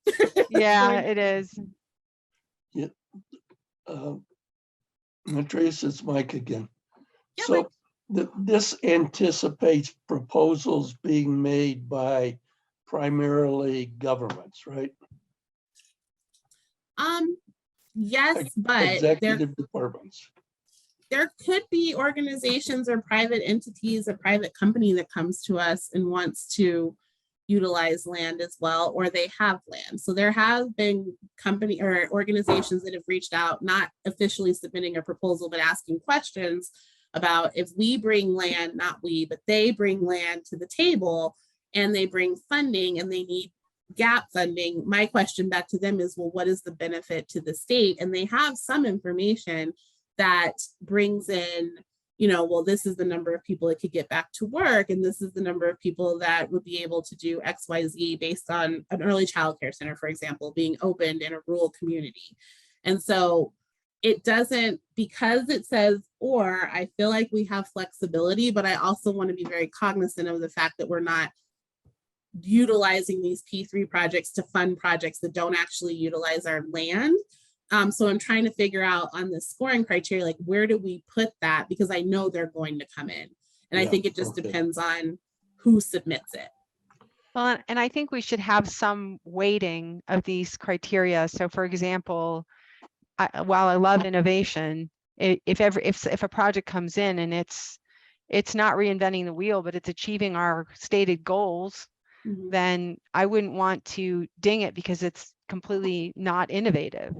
Speaker 4: Yeah, it is.
Speaker 6: Yeah. Trace, it's Mike again.
Speaker 1: Yeah,
Speaker 6: So this anticipates proposals being made by primarily governments, right?
Speaker 1: Yes, but
Speaker 6: executive departments.
Speaker 1: There could be organizations or private entities, a private company that comes to us and wants to utilize land as well, or they have land. So there have been company or organizations that have reached out, not officially submitting a proposal, but asking questions about if we bring land, not we, but they bring land to the table and they bring funding and they need gap funding. My question back to them is, well, what is the benefit to the state? And they have some information that brings in, well, this is the number of people that could get back to work, and this is the number of people that would be able to do XYZ based on an early child care center, for example, being opened in a rural community. And so it doesn't, because it says or, I feel like we have flexibility, but I also want to be very cognizant of the fact that we're not utilizing these P3 projects to fund projects that don't actually utilize our land. So I'm trying to figure out on the scoring criteria, like, where do we put that? Because I know they're going to come in. And I think it just depends on who submits it.
Speaker 4: Well, and I think we should have some weighting of these criteria. So for example, while I love innovation, if a project comes in and it's not reinventing the wheel, but it's achieving our stated goals, then I wouldn't want to ding it because it's completely not innovative.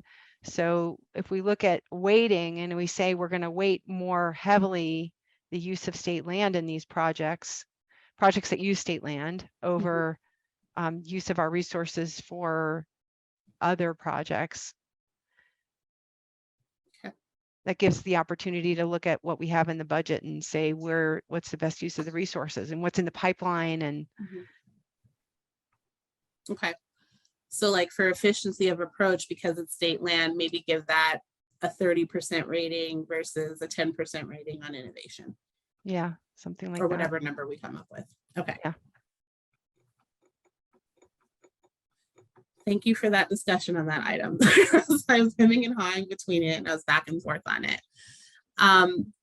Speaker 4: So if we look at weighting and we say we're going to weight more heavily the use of state land in these projects that use state land over use of our resources for other projects, that gives the opportunity to look at what we have in the budget and say what's the best use of the resources and what's in the pipeline. And
Speaker 1: okay. So like for efficiency of approach, because it's state land, maybe give that a 30% rating versus a 10% rating on innovation.
Speaker 4: Yeah, something like
Speaker 1: or
Speaker 4: that.
Speaker 1: Or whatever number we come up with. Okay.
Speaker 4: Yeah.
Speaker 1: Thank you for that discussion on that item. I was hemming and hawing between it and I was back and forth on it.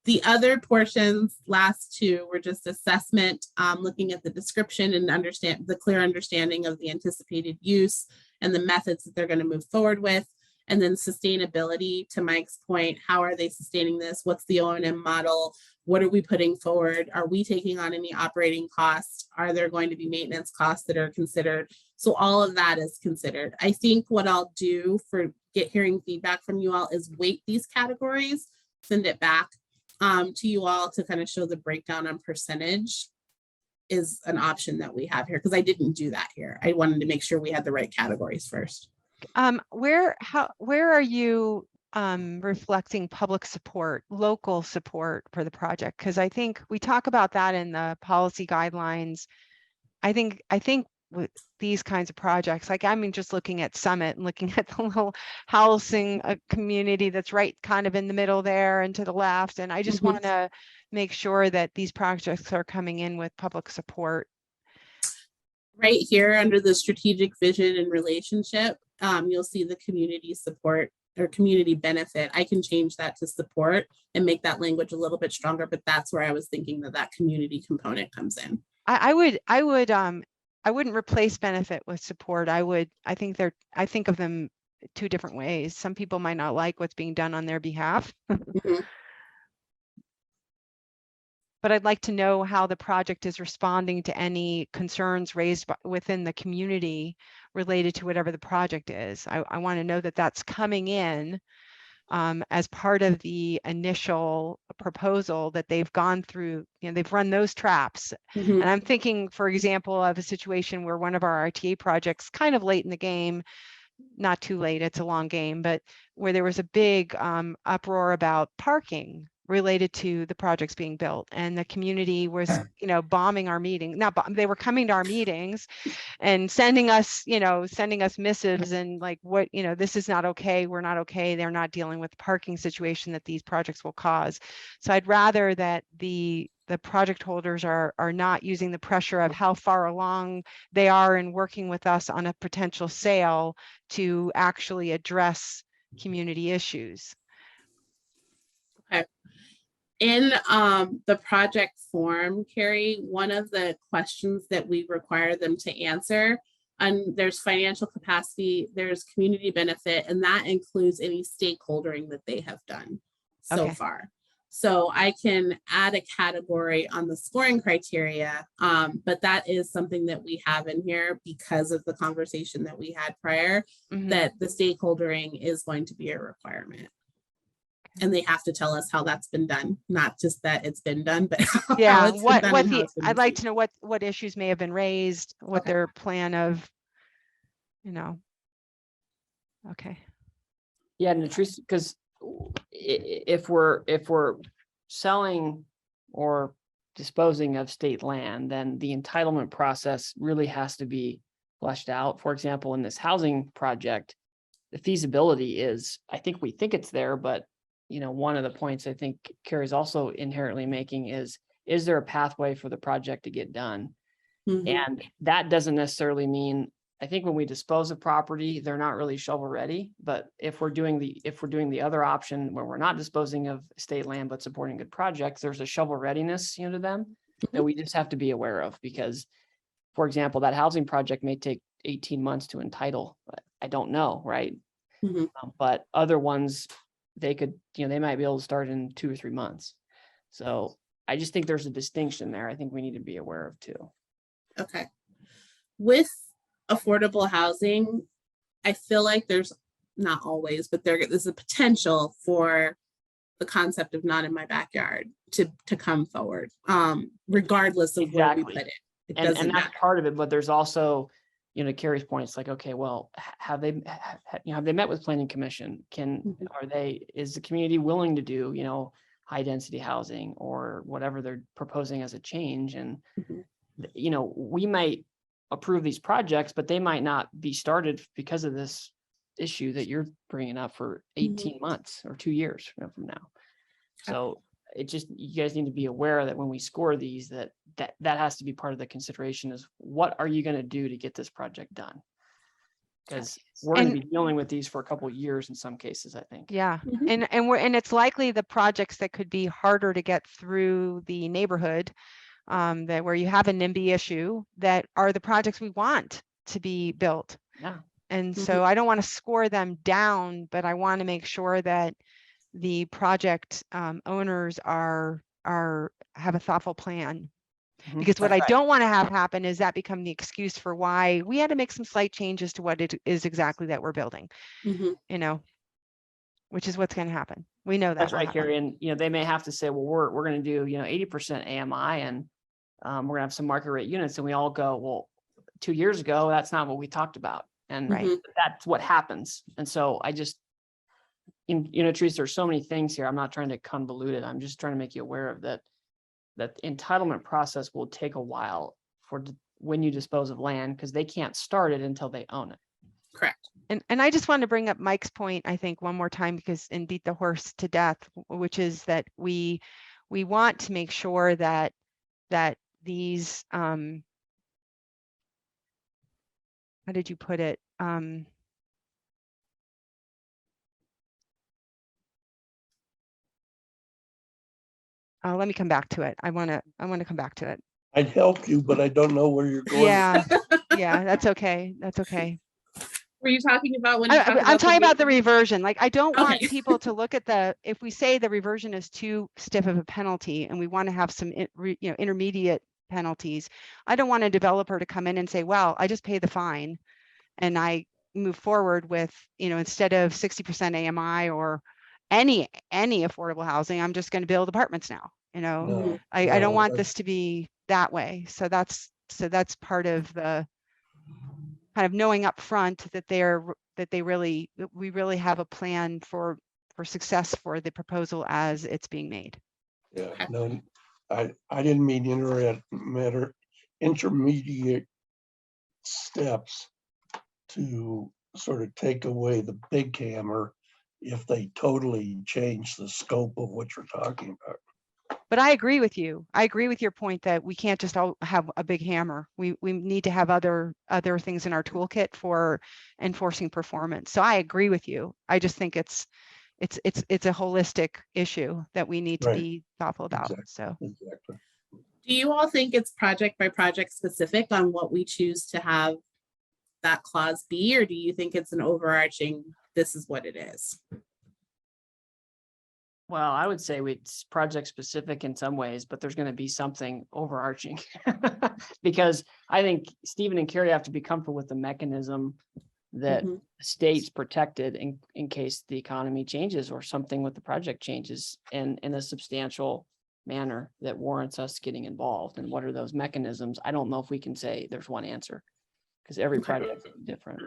Speaker 1: The other portions, last 2, were just assessment, looking at the description and understand the clear understanding of the anticipated use and the methods that they're going to move forward with. And then sustainability, to Mike's point, how are they sustaining this? What's the O&M model? What are we putting forward? Are we taking on any operating costs? Are there going to be maintenance costs that are considered? So all of that is considered. I think what I'll do for hearing feedback from you all is weight these categories, send it back to you all to kind of show the breakdown on percentage is an option that we have here, because I didn't do that here. I wanted to make sure we had the right categories first.
Speaker 4: Where are you reflecting public support, local support for the project, because I think we talk about that in the policy guidelines. I think with these kinds of projects, like I mean, just looking at Summit and looking at the little housing community that's right kind of in the middle there and to the left, and I just
Speaker 1: Mhm.
Speaker 4: want to make sure that these projects are coming in with public support.
Speaker 1: Right here under the strategic vision and relationship, you'll see the community support or community benefit. I can change that to support and make that language a little bit stronger, but that's where I was thinking that that community component comes in.
Speaker 4: I wouldn't replace benefit with support. I think of them two different ways. Some people might not like what's being done on their behalf.
Speaker 1: Mhm.
Speaker 4: But I'd like to know how the project is responding to any concerns raised within the community related to whatever the project is. I want to know that that's coming in as part of the initial proposal that they've gone through. You know, they've run those traps.
Speaker 1: Mhm.
Speaker 4: And I'm thinking, for example, of a situation where one of our RTA projects kind of late in the game, not too late, it's a long game, but where there was a big uproar about parking related to the projects being built, and the community was, you know, bombing our meeting. They were coming to our meetings and sending us missives and like, what, you know, this is not okay, we're not okay, they're not dealing with the parking situation that these projects will cause. So I'd rather that the project holders are not using the pressure of how far along they are in working with us on a potential sale to actually address community issues.
Speaker 1: Okay. In the project form, Carrie, one of the questions that we require them to answer, and there's financial capacity, there's community benefit, and that includes any stakeholdering that they have done so
Speaker 4: Okay.
Speaker 1: far. So I can add a category on the scoring criteria, but that is something that we have in here because of the conversation that we had prior,
Speaker 4: Mhm.
Speaker 1: that the stakeholdering is going to be a requirement. And they have to tell us how that's been done, not just that it's been done, but
Speaker 4: Yeah,
Speaker 1: how it's been done and how it's been
Speaker 4: I'd like
Speaker 1: received.
Speaker 4: to know what issues may have been raised, what
Speaker 1: Okay.
Speaker 4: their plan of, you know. Okay.
Speaker 3: Yeah, and the truth, because if we're selling or disposing of state land, then the entitlement process really has to be fleshed out. For example, in this housing project, the feasibility is, I think we think it's there, but you know, one of the points I think Carrie's also inherently making is there a pathway for the project to get done?
Speaker 1: Mhm.
Speaker 3: And that doesn't necessarily mean, I think when we dispose of property, they're not really shovel ready. But if we're doing the other option where we're not disposing of state land but supporting good projects, there's a shovel readiness, you know, to them that we just have to be aware of. Because, for example, that housing project may take 18 months to entitle. I don't know, right?
Speaker 1: Mhm.
Speaker 3: But other ones, they could, you know, they might be able to start in 2 or 3 months. So I just think there's a distinction there. I think we need to be aware of too.
Speaker 1: Okay. With affordable housing, I feel like there's not always, but there's a potential for the concept of not in my backyard to come forward, regardless of where we
Speaker 3: Exactly.
Speaker 1: put it. It
Speaker 3: And
Speaker 1: doesn't
Speaker 3: that's
Speaker 1: matter.
Speaker 3: part of it, but there's also, you know, Carrie's point, it's like, okay, well, have they met with planning commission?
Speaker 1: Mhm.
Speaker 3: Is the community willing to do, you know, high density housing or whatever they're proposing as a change? And,
Speaker 1: Mhm.
Speaker 3: you know, we might approve these projects, but they might not be started because of this issue that you're bringing up for 18 months or 2 years from now. So it just, you guys need to be aware that when we score these, that has to be part of the consideration is what are you going to do to get this project done? Because we're going to be dealing with these for a couple of years in some cases, I think.
Speaker 4: Yeah.
Speaker 1: Mhm.
Speaker 4: And it's likely the projects that could be harder to get through the neighborhood, that where you have a NIMBY issue, that are the projects we want to be built.
Speaker 3: Yeah.
Speaker 4: And so I don't want to score them down, but I want to make sure that the project owners have a thoughtful plan.
Speaker 3: Mhm.
Speaker 4: Because what I don't want to have happen is that become the excuse for why we had to make some slight changes to what it is exactly that we're building,
Speaker 1: Mhm.
Speaker 4: you know, which is what's going to happen. We know that.
Speaker 3: That's
Speaker 4: will
Speaker 3: right,
Speaker 4: happen.
Speaker 3: Carrie. And, you know, they may have to say, well, we're going to do, you know, 80% AMI and we're going to have some market rate units. And we all go, well, 2 years ago, that's not what we talked about. And
Speaker 1: Mhm.
Speaker 3: that's what happens. And so I just, Teresa, there's so many things here. I'm not trying to convolute it. I'm just trying to make you aware of that the entitlement process will take a while when you dispose of land, because they can't start it until they own it.
Speaker 1: Correct.
Speaker 4: And I just want to bring up Mike's point, I think, one more time, and beat the horse to death, which is that we want to make sure that these, how did you put it? Let me come back to it. I want to come back to it.
Speaker 6: I'd help you, but I don't know where you're going.
Speaker 4: Yeah, yeah, that's okay. That's okay.
Speaker 1: Were you talking about when you talked
Speaker 4: I'm talking about the
Speaker 1: reversion?
Speaker 4: reversion. Like, I don't want
Speaker 1: Okay.
Speaker 4: people to look at if we say the reversion is too stiff of a penalty and we want to have some, intermediate penalties. I don't want a developer to come in and say, well, I just pay the fine and I move forward with, instead of 60% AMI or any affordable housing, I'm just going to build apartments now.
Speaker 6: No,
Speaker 4: I don't
Speaker 6: no,
Speaker 4: want
Speaker 6: that's-
Speaker 4: this to be that way. So that's part of the kind of knowing up front that we really have a plan for success for the proposal as it's being made.
Speaker 6: Yeah, no, I didn't mean intermediate steps to sort of take away the big hammer if they totally change the scope of what you're talking about.
Speaker 4: But I agree with you. I agree with your point that we can't just all have a big hammer. We need to have other things in our toolkit for enforcing performance. So I agree with you. I just think it's a holistic issue that we need to
Speaker 6: Right.
Speaker 4: be thoughtful about.
Speaker 6: Exactly.
Speaker 4: So
Speaker 6: Exactly.
Speaker 1: Do you all think it's project by project specific on what we choose to have that clause be, or do you think it's an overarching, this is what it is?
Speaker 3: Well, I would say it's project specific in some ways, but there's going to be something overarching. Because I think Stephen and Carrie have to be comfortable with the mechanism that
Speaker 1: Mhm.
Speaker 3: the state's protected in case the economy changes or something with the project changes in a substantial manner that warrants us getting involved. And what are those mechanisms? I don't know if we can say there's one answer, because every
Speaker 1: Okay.
Speaker 3: project is different.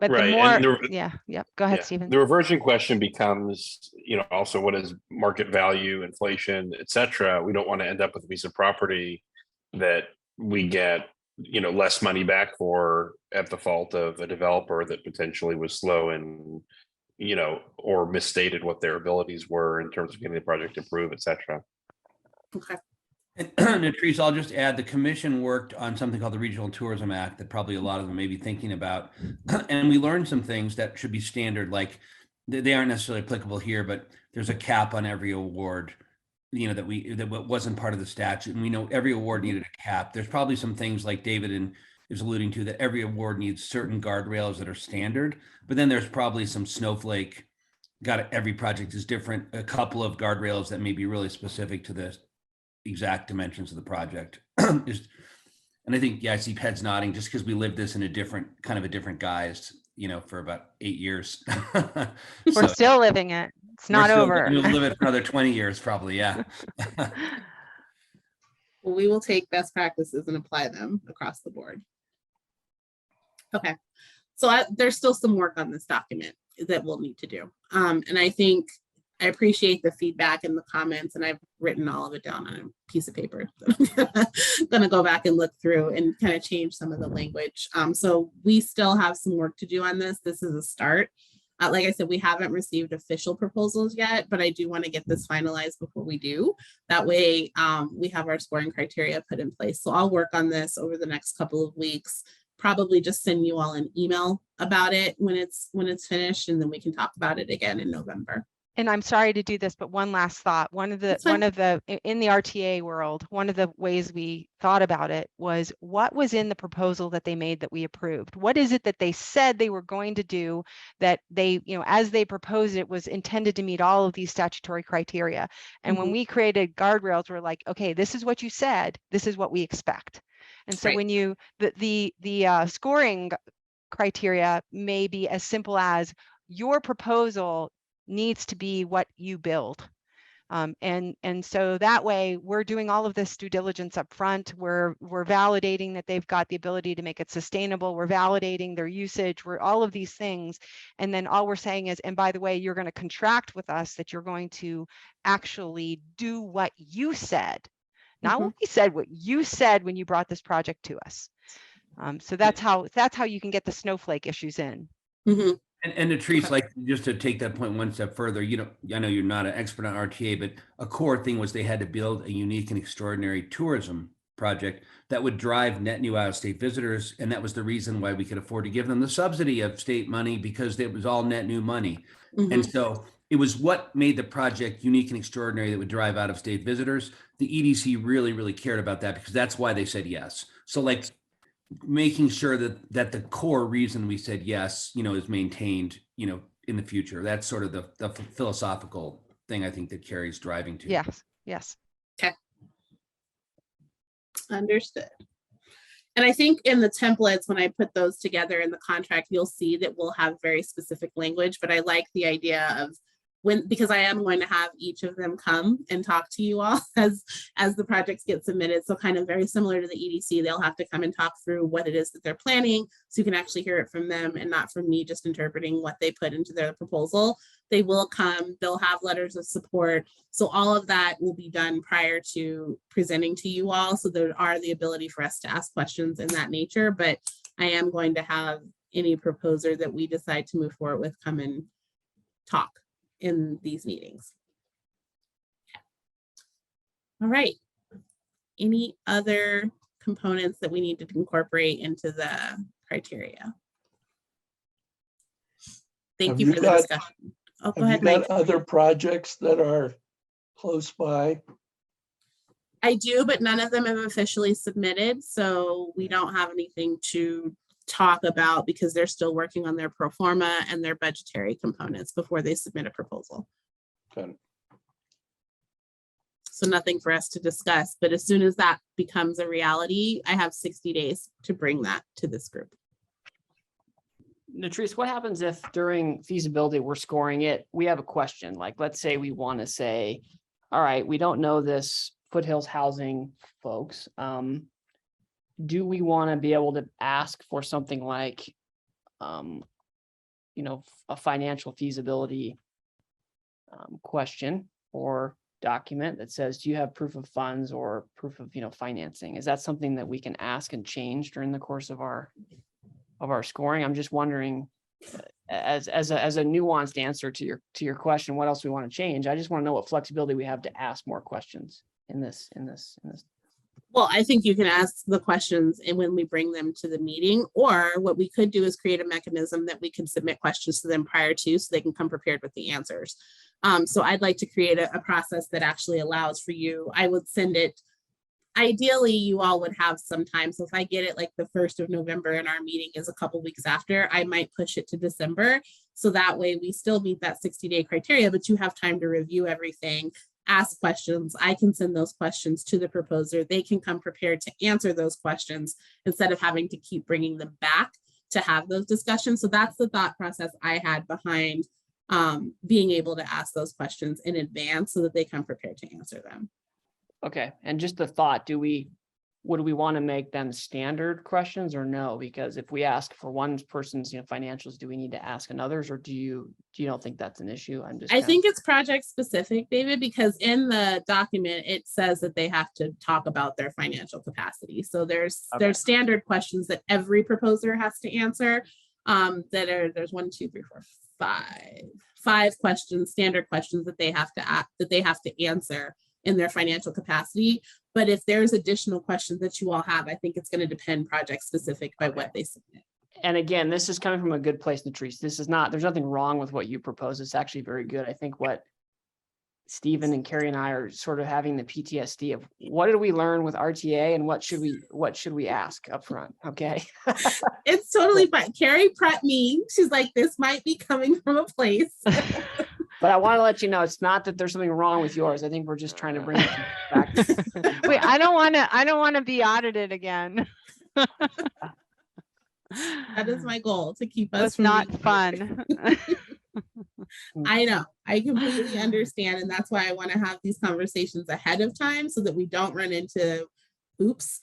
Speaker 4: but
Speaker 2: Right,
Speaker 4: the more,
Speaker 2: and
Speaker 4: go ahead,
Speaker 2: Yeah,
Speaker 4: Stephen.
Speaker 2: the reversion question becomes, also what is market value, inflation, et cetera. We don't want to end up with a piece of property that we get, less money back for at the fault of a developer that potentially was slow and, or misstated what their abilities were in terms of getting the project approved, et cetera.
Speaker 1: Okay.
Speaker 5: And Natrice, I'll just add, the commission worked on something called the Regional Tourism Act that probably a lot of them may be thinking about. And we learned some things that should be standard, like they aren't necessarily applicable here, but there's a cap on every award, that wasn't part of the statute. And we know every award needed a cap. There's probably some things like David is alluding to, that every award needs certain guardrails that are standard, but then there's probably some snowflake, every project is different, a couple of guardrails that may be really specific to this exact dimensions of the project. And I think, I see heads nodding just because we lived this in a different guise, for about 8 years.
Speaker 4: We're still living it. It's not over.
Speaker 5: We'll live it for another 20 years, probably. Yeah.
Speaker 1: Well, we will take best practices and apply them across the board. Okay. So there's still some work on this document that we'll need to do. And I think I appreciate the feedback and the comments, and I've written all of it down on a piece of paper. I'm gonna go back and look through and kind of change some of the language. So we still have some work to do on this. This is a start. Like I said, we haven't received official proposals yet, but I do want to get this finalized before we do. That way we have our scoring criteria put in place. So I'll work on this over the next couple of weeks, probably just send you all an email about it when it's finished, and then we can talk about it again in November.
Speaker 4: And I'm sorry to do this, but one last thought. In the RTA world, one of the ways we thought about it was, what was in the proposal that they made that we approved? What is it that they said they were going to do that they, as they proposed it, was intended to meet all of these statutory criteria? And when we created guardrails, we're like, okay, this is what you said, this is what we expect. And so
Speaker 1: Right.
Speaker 4: when the scoring criteria may be as simple as, your proposal needs to be what you build. And so that way we're doing all of this due diligence up front. We're validating that they've got the ability to make it sustainable. We're validating their usage. We're all of these things. And then all we're saying is, and by the way, you're going to contract with us that you're going to actually do what you said. Not what we said, what you said when you brought this project to us. So that's how you can get the snowflake issues in.
Speaker 5: And Latrice, like, just to take that point one step further, I know you're not an expert on RTA, but a core thing was they had to build a unique and extraordinary tourism project that would drive net new out-of-state visitors. And that was the reason why we could afford to give them the subsidy of state money, because it was all net new money. And so it was what made the project unique and extraordinary that would drive out-of-state visitors. The EDC really, really cared about that, because that's why they said yes. So like, making sure that the core reason we said yes, is maintained, in the future. That's sort of the philosophical thing I think that Carrie's driving to.
Speaker 4: Yes.
Speaker 1: Okay. Understood. And I think in the templates, when I put those together in the contract, you'll see that we'll have very specific language, but I like the idea of because I am going to have each of them come and talk to you all as the projects get submitted. So kind of very similar to the EDC, they'll have to come and talk through what it is that they're planning, so you can actually hear it from them and not from me just interpreting what they put into their proposal. They will come, they'll have letters of support. So all of that will be done prior to presenting to you all. So there are the ability for us to ask questions in that nature, but I am going to have any proposer that we decide to move forward with come and talk in these meetings. All right. Any other components that we need to incorporate into the criteria? Thank you for the discussion. Oh, go ahead, Mike.
Speaker 6: Other projects that are close by?
Speaker 1: I do, but none of them have officially submitted, so we don't have anything to talk about because they're still working on their pro forma and their budgetary components before they submit a proposal.
Speaker 6: Okay.
Speaker 1: So nothing for us to discuss, but as soon as that becomes a reality, I have 60 days to bring that to this group.
Speaker 3: Latrice, what happens if during feasibility we're scoring it, we have a question, like let's say we want to say, all right, we don't know this Foothills housing folks. Do we want to be able to ask for something like, a financial feasibility question or document that says, do you have proof of funds or proof of, financing? Is that something that we can ask and change during the course of our scoring? I'm just wondering, as a nuanced answer to your question, what else we want to change? I just want to know what flexibility we have to ask more questions in this.
Speaker 1: Well, I think you can ask the questions and when we bring them to the meeting, or what we could do is create a mechanism that we can submit questions to them prior to, so they can come prepared with the answers. So I'd like to create a process that actually allows for you. I would send it. Ideally, you all would have some time. So if I get it like the 1st of November and our meeting is a couple weeks after, I might push it to December. So that way we still meet that 60-day criteria, but you have time to review everything, ask questions. I can send those questions to the proposer. They can come prepared to answer those questions instead of having to keep bringing them back to have those discussions. So that's the thought process I had behind being able to ask those questions in advance so that they come prepared to answer them.
Speaker 3: Okay, and just the thought, would we want to make them standard questions or no? Because if we ask for one person's, financials, do we need to ask another's, or do you don't think that's an issue? I
Speaker 1: think it's project specific, David, because in the document, it says that they have to talk about their financial capacity. So there's standard questions that every proposer has to answer. There's 1, 2, 3, 4, 5 questions, standard questions that they have to answer in their financial capacity. But if there's additional questions that you all have, I think it's going to depend project specific by what they submit.
Speaker 3: And again, this is coming from a good place, Latrice. There's nothing wrong with what you propose. It's actually very good. I think what Stephen and Carrie and I are sort of having the PTSD of what did we learn with RTA and what should we ask up front? Okay.
Speaker 1: It's totally fine. Carrie prepped me. She's like, this might be coming from a place.
Speaker 3: But I want to let you know, it's not that there's something wrong with yours. I think we're just trying to bring it back.
Speaker 4: Wait, I don't want to be audited again.
Speaker 1: That is my goal, to keep us
Speaker 4: It's not fun.
Speaker 1: I know. I completely understand. And that's why I want to have these conversations ahead of time so that we don't run into, oops,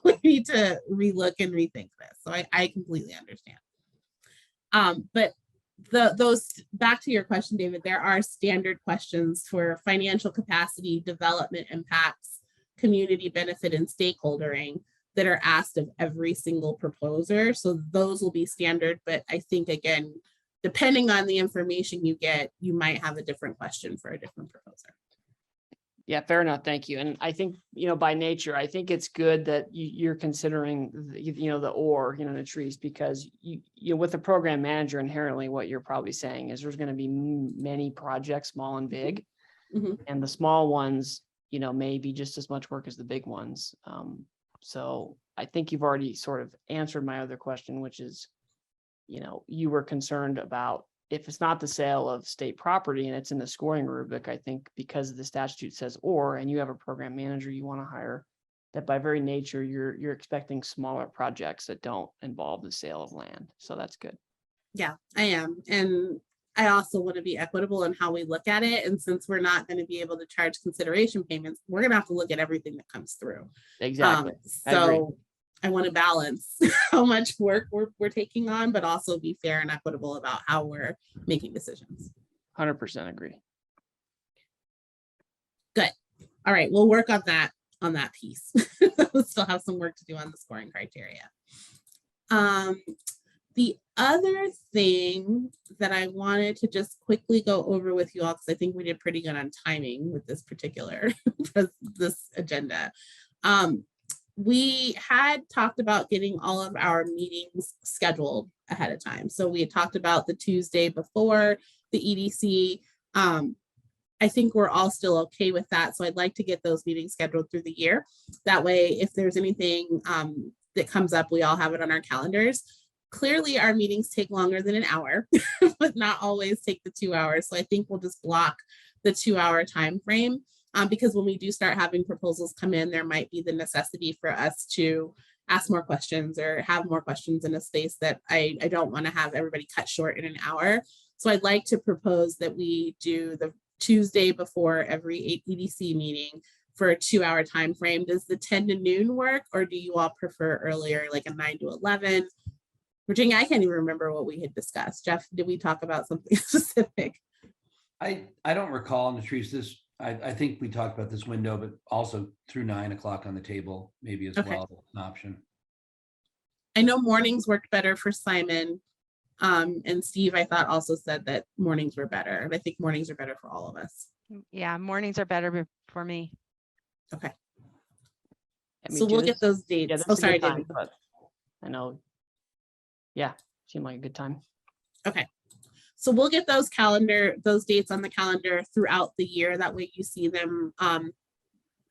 Speaker 1: we need to relook and rethink this. So I completely understand. But those, back to your question, David, there are standard questions for financial capacity, development impacts, community benefit, and stakeholdering that are asked of every single proposer. So those will be standard, but I think, again, depending on the information you get, you might have a different question for a different proposer.
Speaker 3: Yeah, fair enough. Thank you. And I think, by nature, I think it's good that you're considering, the or, Latrice, because with the program manager, inherently what you're probably saying is there's going to be many projects, small and big, and the small ones, may be just as much work as the big ones. So I think you've already sort of answered my other question, which is, you were concerned about if it's not the sale of state property and it's in the scoring rubric. I think because the statute says or, and you have a program manager you want to hire, that by very nature, you're expecting smaller projects that don't involve the sale of land. So that's good.
Speaker 1: Yeah, I am. And I also want to be equitable in how we look at it. And since we're not going to be able to charge consideration payments, we're going to have to look at everything that comes through.
Speaker 3: Exactly.
Speaker 1: So I want to balance how much work we're taking on, but also be fair and equitable about how we're making decisions.
Speaker 3: 100% agree.
Speaker 1: Good. All right, we'll work on that piece. We'll still have some work to do on the scoring criteria. The other thing that I wanted to just quickly go over with you all, because I think we did pretty good on timing with this particular this agenda. We had talked about getting all of our meetings scheduled ahead of time. So we had talked about the Tuesday before the EDC. I think we're all still okay with that. So I'd like to get those meetings scheduled through the year. That way, if there's anything that comes up, we all have it on our calendars. Clearly, our meetings take longer than an hour, but not always take the 2 hours. So I think we'll just block the 2-hour time frame. Because when we do start having proposals come in, there might be the necessity for us to ask more questions or have more questions in a space that I don't want to have everybody cut short in an hour. So I'd like to propose that we do the Tuesday before every EDC meeting for a 2-hour time frame. Does the 10 to noon work, or do you all prefer earlier, like a 9 to 11? Virginia, I can't even remember what we had discussed. Jeff, did we talk about something specific?
Speaker 5: I don't recall, Latrice, this. I think we talked about this window, but also through 9 o'clock on the table, maybe as well, an option.
Speaker 1: I know mornings worked better for Simon. And Steve, I thought, also said that mornings were better. And I think mornings are better for all of us.
Speaker 4: Yeah, mornings are better for me.
Speaker 1: Okay.
Speaker 3: So
Speaker 1: we'll get those dates.
Speaker 3: Yeah,
Speaker 1: oh, sorry, David.
Speaker 3: But I know. Yeah, seemed like a good time.
Speaker 1: Okay. So we'll get those dates on the calendar throughout the year. That way you see them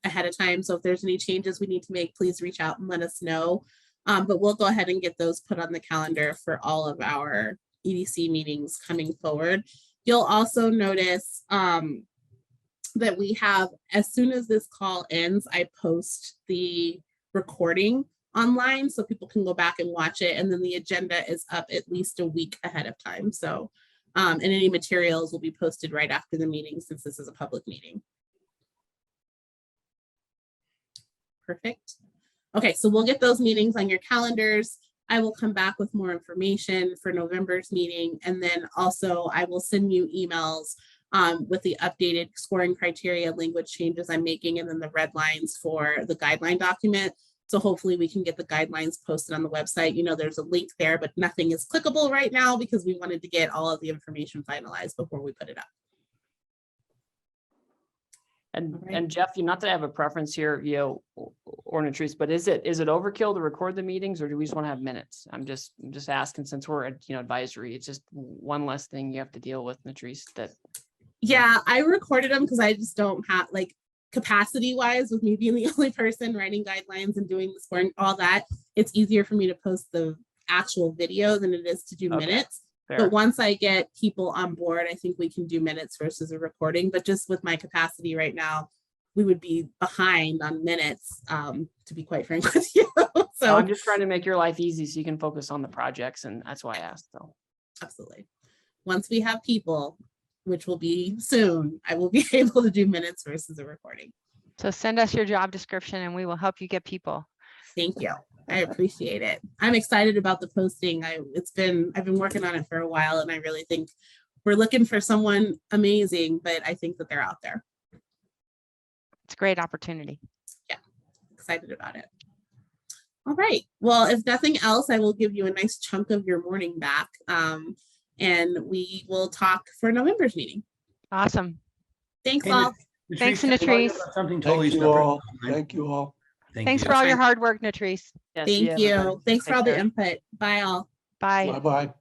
Speaker 1: ahead of time. So if there's any changes we need to make, please reach out and let us know. But we'll go ahead and get those put on the calendar for all of our EDC meetings coming forward. You'll also notice that we have, as soon as this call ends, I post the recording online so people can go back and watch it. And then the agenda is up at least a week ahead of time. So and any materials will be posted right after the meeting, since this is a public meeting. Perfect. Okay, so we'll get those meetings on your calendars. I will come back with more information for November's meeting. And then also I will send you emails with the updated scoring criteria, language changes I'm making, and then the red lines for the guideline document. So hopefully we can get the guidelines posted on the website. There's a link there, but nothing is clickable right now because we wanted to get all of the information finalized before we put it up.
Speaker 3: And Jeff, not that I have a preference here, or Latrice, but is it overkill to record the meetings, or do we just want to have minutes? I'm just asking, since we're at advisory, it's just one less thing you have to deal with, Latrice.
Speaker 1: Yeah, I recorded them because I just don't have, capacity wise, with me being the only person writing guidelines and doing the scoring, all that, it's easier for me to post the actual video than it is to do minutes. Fair. But once I get people on board, I think we can do minutes versus a recording. But just with my capacity right now, we would be behind on minutes, to be quite frank with you. So
Speaker 3: I'm just trying to make your life easy so you can focus on the projects, and that's why I asked. So
Speaker 1: absolutely. Once we have people, which will be soon, I will be able to do minutes versus a recording.
Speaker 4: So send us your job description and we will help you get people.
Speaker 1: Thank you. I appreciate it. I'm excited about the posting. I've been working on it for a while, and I really think we're looking for someone amazing, but I think that they're out there.
Speaker 4: It's a great opportunity.
Speaker 1: Excited about it. All right. Well, if nothing else, I will give you a nice chunk of your morning back. And we will talk for November's meeting.
Speaker 4: Awesome.
Speaker 1: Thanks
Speaker 5: Hey,
Speaker 1: all.
Speaker 4: Thanks,
Speaker 5: can I tell you
Speaker 4: Natrice.
Speaker 5: about Something totally
Speaker 6: Thank you
Speaker 5: separate.
Speaker 6: all. Thank you all.
Speaker 4: Thanks
Speaker 5: you.
Speaker 4: for all your hard work, Natrice.
Speaker 3: Yes,
Speaker 1: Thank
Speaker 3: yeah, everybody.
Speaker 1: you. Thanks for
Speaker 3: Take
Speaker 1: all the
Speaker 3: care.
Speaker 1: input. Bye all.
Speaker 4: Bye.
Speaker 6: Bye-bye.